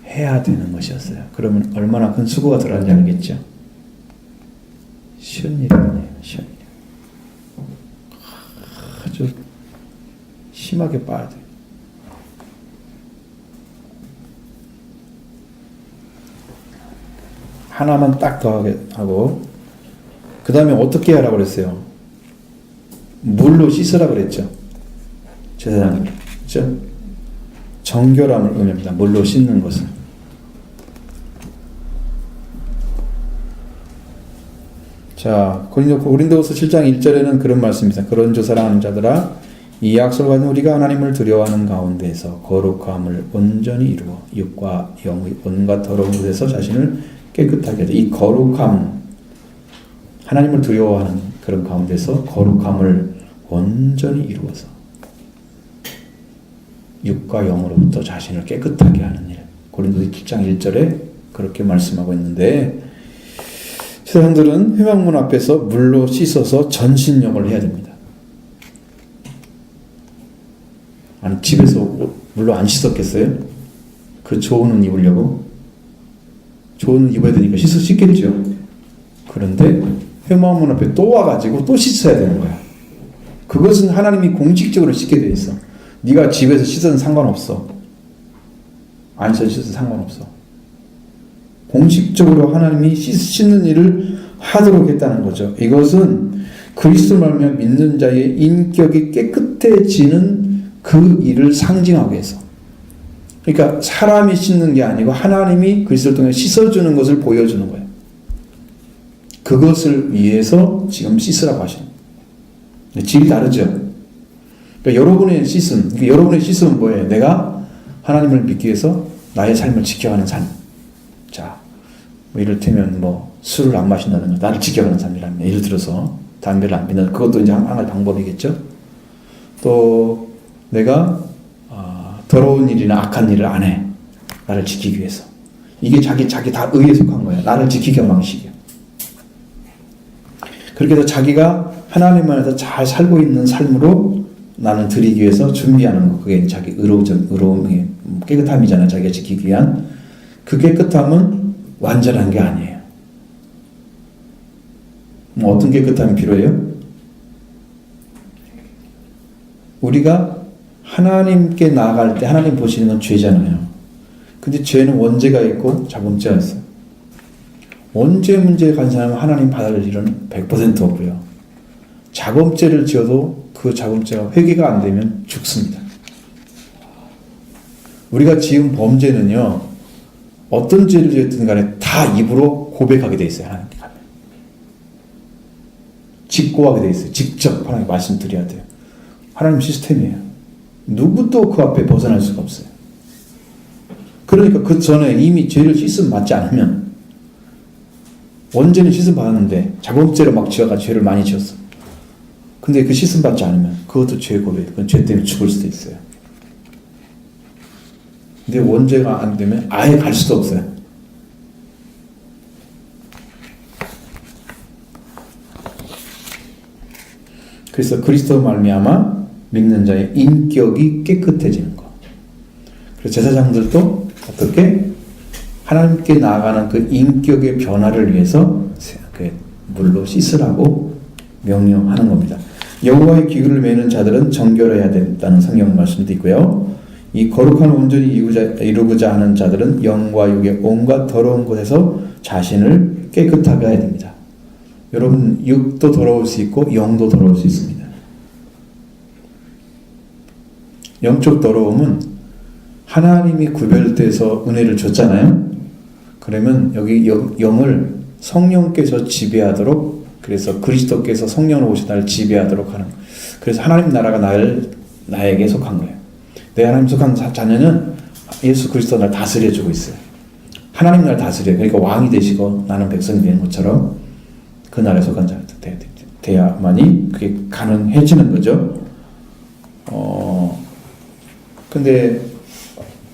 해야 되는 것이었어요. 그러면 얼마나 큰 수고가 들어간지 알겠죠? 쉬운 일이 아니에요. 쉬운 일. 아주 심하게 빻아야 돼요. 하나만 딱 더하게 하고, 그 다음에 어떻게 하라고 그랬어요? 물로 씻으라고 그랬죠. 제사장님. 그렇죠? 정결함을 의미합니다. 물로 씻는 것은. 자, 고린도후서 7장 1절에는 그런 말씀입니다. 그런즉 사랑하는 자들아, 이 약속을 받은 우리가 하나님을 두려워하는 가운데서 거룩함을 온전히 이루어 육과 영의 온갖 더러운 것에서 자신을 깨끗하게 하자. 이 거룩함, 하나님을 두려워하는 그런 가운데서 거룩함을 온전히 이루어서 육과 영으로부터 자신을 깨끗하게 하는 일. 고린도서 7장 1절에 그렇게 말씀하고 있는데, 세상들은 회막문 앞에서 물로 씻어서 전신욕을 해야 됩니다. 아니, 집에서 물로 안 씻었겠어요? 그 좋은 옷 입으려고? 좋은 옷 입어야 되니까 씻겠죠. 그런데 회막문 앞에 또 와가지고 또 씻어야 되는 거야. 그것은 하나님이 공식적으로 씻게 돼 있어. 네가 집에서 씻어도 상관없어. 안 씻어도 상관없어. 공식적으로 하나님이 씻는 일을 하도록 했다는 거죠. 이것은 그리스도 말미암아 믿는 자의 인격이 깨끗해지는 그 일을 상징하기 위해서. 그러니까 사람이 씻는 게 아니고 하나님이 그리스도를 통해 씻어주는 것을 보여주는 거예요. 그것을 위해서 지금 씻으라고 하시는 거예요. 질이 다르죠. 그러니까 여러분의 씻음은 뭐예요? 내가 하나님을 믿기 위해서 나의 삶을 지켜가는 삶. 자, 뭐 이를테면 술을 안 마신다든가 나를 지켜가는 삶이라면, 예를 들어서 담배를 안 피는, 그것도 이제 하나의 방법이겠죠. 또 내가 더러운 일이나 악한 일을 안 해. 나를 지키기 위해서. 이게 자기 다 의에 속한 거야. 나를 지키기 위한 방식이야. 그렇게 해서 자기가 하나님 안에서 잘 살고 있는 삶으로 나는 드리기 위해서 준비하는 거. 그게 자기 의로움이 깨끗함이잖아요. 자기가 지키기 위한. 그 깨끗함은 완전한 게 아니에요. 어떤 깨끗함이 필요해요? 우리가 하나님께 나아갈 때 하나님 보시는 건 죄잖아요. 근데 죄는 원죄가 있고 자범죄가 있어요. 원죄 문제에 간 사람은 하나님 받을 일은 100% 없고요. 자범죄를 지어도 그 자범죄가 회개가 안 되면 죽습니다. 우리가 지은 범죄는요, 어떤 죄를 지었든 간에 다 입으로 고백하게 돼 있어요. 하나님께 가면. 직고하게 돼 있어요. 직접 하나님께 말씀드려야 돼요. 하나님 시스템이에요. 누구도 그 앞에 벗어날 수가 없어요. 그러니까 그 전에 이미 죄를 씻음 받지 않으면, 원죄는 씻음 받았는데 자범죄를 막 지어가지고 죄를 많이 지었어. 근데 그 씻음 받지 않으면 그것도 죄 고백, 그건 죄 때문에 죽을 수도 있어요. 근데 원죄가 안 되면 아예 갈 수도 없어요. 그래서 그리스도 말미암아 믿는 자의 인격이 깨끗해지는 것. 그래서 제사장들도 어떻게 하나님께 나아가는 그 인격의 변화를 위해서 물로 씻으라고 명령하는 겁니다. 여호와의 기구를 매는 자들은 정결해야 된다는 성경 말씀도 있고요. 이 거룩한 온전히 이루고자 하는 자들은 영과 육의 온갖 더러운 것에서 자신을 깨끗하게 해야 됩니다. 여러분, 육도 더러울 수 있고 영도 더러울 수 있습니다. 영적 더러움은 하나님이 구별돼서 은혜를 줬잖아요. 그러면 여기 영을 성령께서 지배하도록, 그래서 그리스도께서 성령으로 오신 나를 지배하도록 하는, 그래서 하나님 나라가 나에게 속한 거예요. 내 하나님 속한 자녀는 예수 그리스도 날 다스려주고 있어요. 하나님 날 다스려요. 그러니까 왕이 되시고 나는 백성이 되는 것처럼 그 나라에 속한 자가 돼야만이 그게 가능해지는 거죠. 근데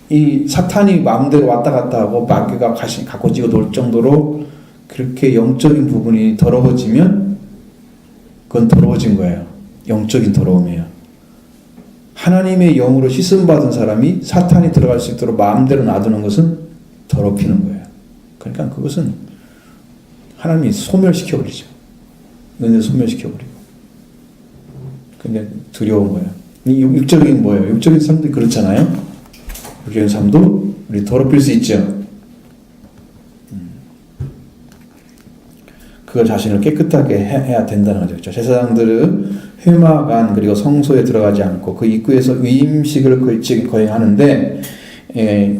이 사탄이 마음대로 왔다 갔다 하고 마귀가 갖고 지고 놀 정도로 그렇게 영적인 부분이 더러워지면 그건 더러워진 거예요. 영적인 더러움이에요. 하나님의 영으로 씻음 받은 사람이 사탄이 들어갈 수 있도록 마음대로 놔두는 것은 더럽히는 거예요. 그러니까 그것은 하나님이 소멸시켜버리죠. 은혜 소멸시켜버리고. 근데 두려운 거예요. 이 육적인 뭐예요? 육적인 삶도 그렇잖아요. 육적인 삶도 우리 더럽힐 수 있죠. 그걸 자신을 깨끗하게 해야 된다는 거죠. 제사장들은 회막안 그리고 성소에 들어가지 않고 그 입구에서 위임식을 거행하는데,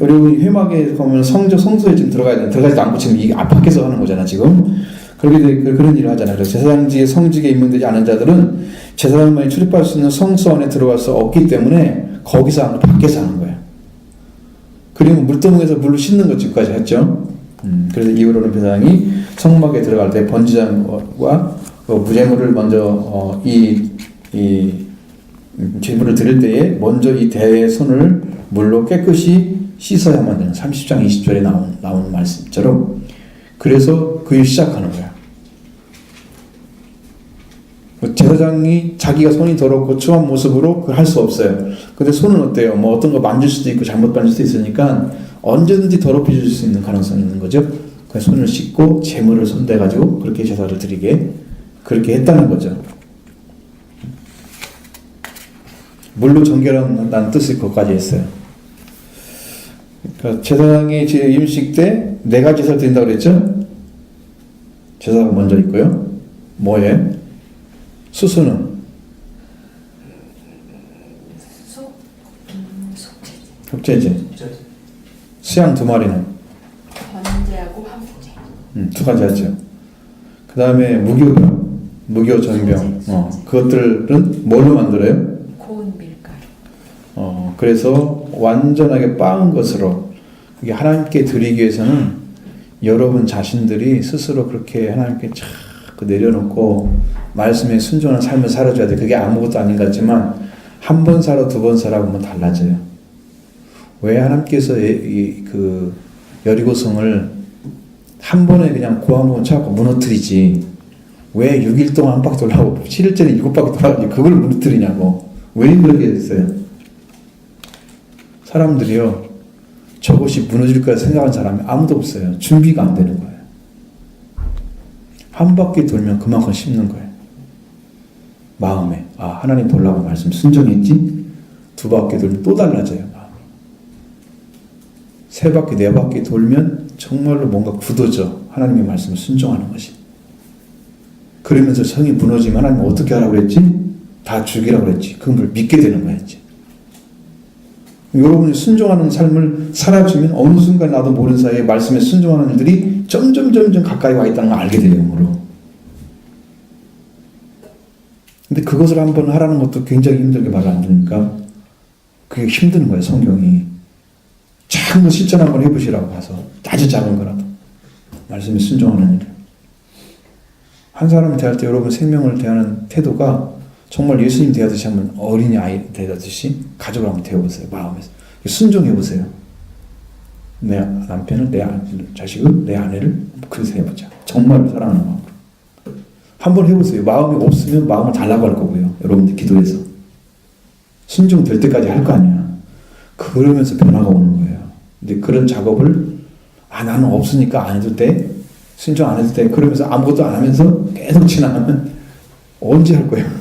여러분 회막에 보면 성소에 지금 들어가지도 않고 지금 이 앞밖에서 하는 거잖아 지금. 그런 일을 하잖아요. 그래서 제사장직의 성직에 임명되지 않은 자들은 제사장만이 출입할 수 있는 성소 안에 들어갈 수 없기 때문에 거기서 하는 밖에서 하는 거예요. 그리고 물두멍에서 물로 씻는 것까지 했죠. 그래서 이후로는 제사장이 성막에 들어갈 때 번제장과 무제물을 먼저 이 제물을 드릴 때에 먼저 이 대의 손을 물로 깨끗이 씻어야만 되는 30장 20절에 나온 말씀처럼, 그래서 그일 시작하는 거야. 제사장이 자기가 손이 더럽고 추한 모습으로 그걸 할 수 없어요. 근데 손은 어때요? 뭐 어떤 거 만질 수도 있고 잘못 만질 수도 있으니까 언제든지 더럽혀질 수 있는 가능성이 있는 거죠. 그래서 손을 씻고 제물을 손대가지고 그렇게 제사를 드리게 그렇게 했다는 거죠. 물로 정결한다는 뜻이 그것까지 했어요. 그러니까 제사장이 임식 때 4가지 제사를 드린다고 그랬죠? 제사가 먼저 있고요. 뭐에? 수수는? 속죄제. 수양 2마리는? 번제하고 화목제. 2가지 하죠. 그 다음에 무교 전병. 그것들은 뭘로 만들어요? 고운 밀가루. 그래서 완전하게 빻은 것으로, 이게 하나님께 드리기 위해서는 여러분 자신들이 스스로 그렇게 하나님께 자꾸 내려놓고 말씀에 순종하는 삶을 살아줘야 돼. 그게 아무것도 아닌 것 같지만 한 번 살아 2번 살아 보면 달라져요. 왜 하나님께서 그 여리고성을 한 번에 그냥 고아놓은 쳐갖고 무너뜨리지, 왜 6일 동안 한 바퀴 돌라고 7일째는 7바퀴 돌아가지고 그걸 무너뜨리냐고. 왜 그렇게 됐어요? 사람들이요, 저것이 무너질 거라 생각하는 사람이 아무도 없어요. 준비가 안 되는 거예요. 한 바퀴 돌면 그만큼 씹는 거예요. 마음에. 하나님 돌라고 말씀 순종했지? 2바퀴 돌면 또 달라져요. 마음이. 3바퀴, 4바퀴 돌면 정말로 뭔가 굳어져. 하나님의 말씀을 순종하는 것이. 그러면서 성이 무너지면 하나님 어떻게 하라고 그랬지? 다 죽이라고 그랬지. 그걸 믿게 되는 거야 이제. 여러분이 순종하는 삶을 살아주면 어느 순간 나도 모르는 사이에 말씀에 순종하는 일들이 점점 가까이 와 있다는 걸 알게 돼요. 영으로. 근데 그것을 한번 하라는 것도 굉장히 힘들게 말 안 들으니까 그게 힘든 거예요. 성경이. 작은 거 실천 한번 해보시라고 가서, 아주 작은 거라도 말씀에 순종하는 일. 한 사람을 대할 때 여러분 생명을 대하는 태도가 정말 예수님 대하듯이 한번 어린이 아이 대하듯이 가족을 한번 대해보세요. 마음에서 순종해보세요. 내 남편을, 내 자식을, 내 아내를 그래서 해보자. 정말 사랑하는 마음으로 한번 해보세요. 마음이 없으면 마음을 달라고 할 거고요. 여러분들 기도해서 순종될 때까지 할 거 아니야. 그러면서 변화가 오는 거예요. 근데 그런 작업을 나는 없으니까 안 해도 돼, 순종 안 해도 돼, 그러면서 아무것도 안 하면서 계속 지나가면 언제 할 거예요?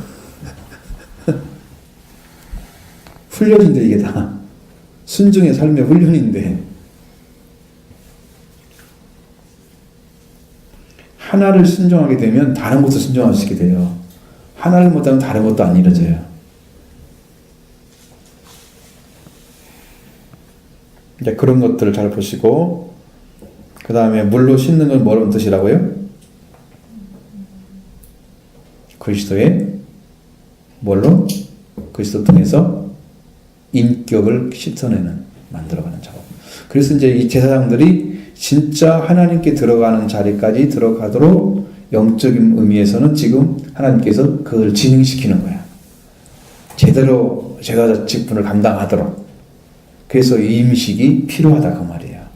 훈련인데 이게 다. 순종의 삶의 훈련인데 하나를 순종하게 되면 다른 것도 순종할 수 있게 돼요. 하나를 못하면 다른 것도 안 이루어져요. 이제 그런 것들을 잘 보시고, 그 다음에 물로 씻는 건 뭐라는 뜻이라고요? 그리스도의 뭘로? 그리스도 통해서 인격을 씻어내는, 만들어가는 작업. 그래서 이제 이 제사장들이 진짜 하나님께 들어가는 자리까지 들어가도록 영적인 의미에서는 지금 하나님께서 그걸 진행시키는 거야. 제대로 제사 직분을 감당하도록. 그래서 이 임식이 필요하다 그 말이에요.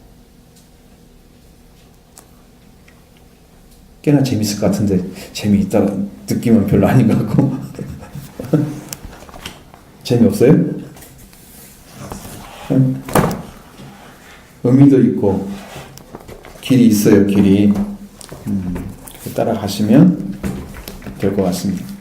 꽤나 재밌을 것 같은데 재미있다는 느낌은 별로 아닌 것 같고 재미없어요? 의미도 있고 길이 있어요. 길이 따라가시면 될 것 같습니다.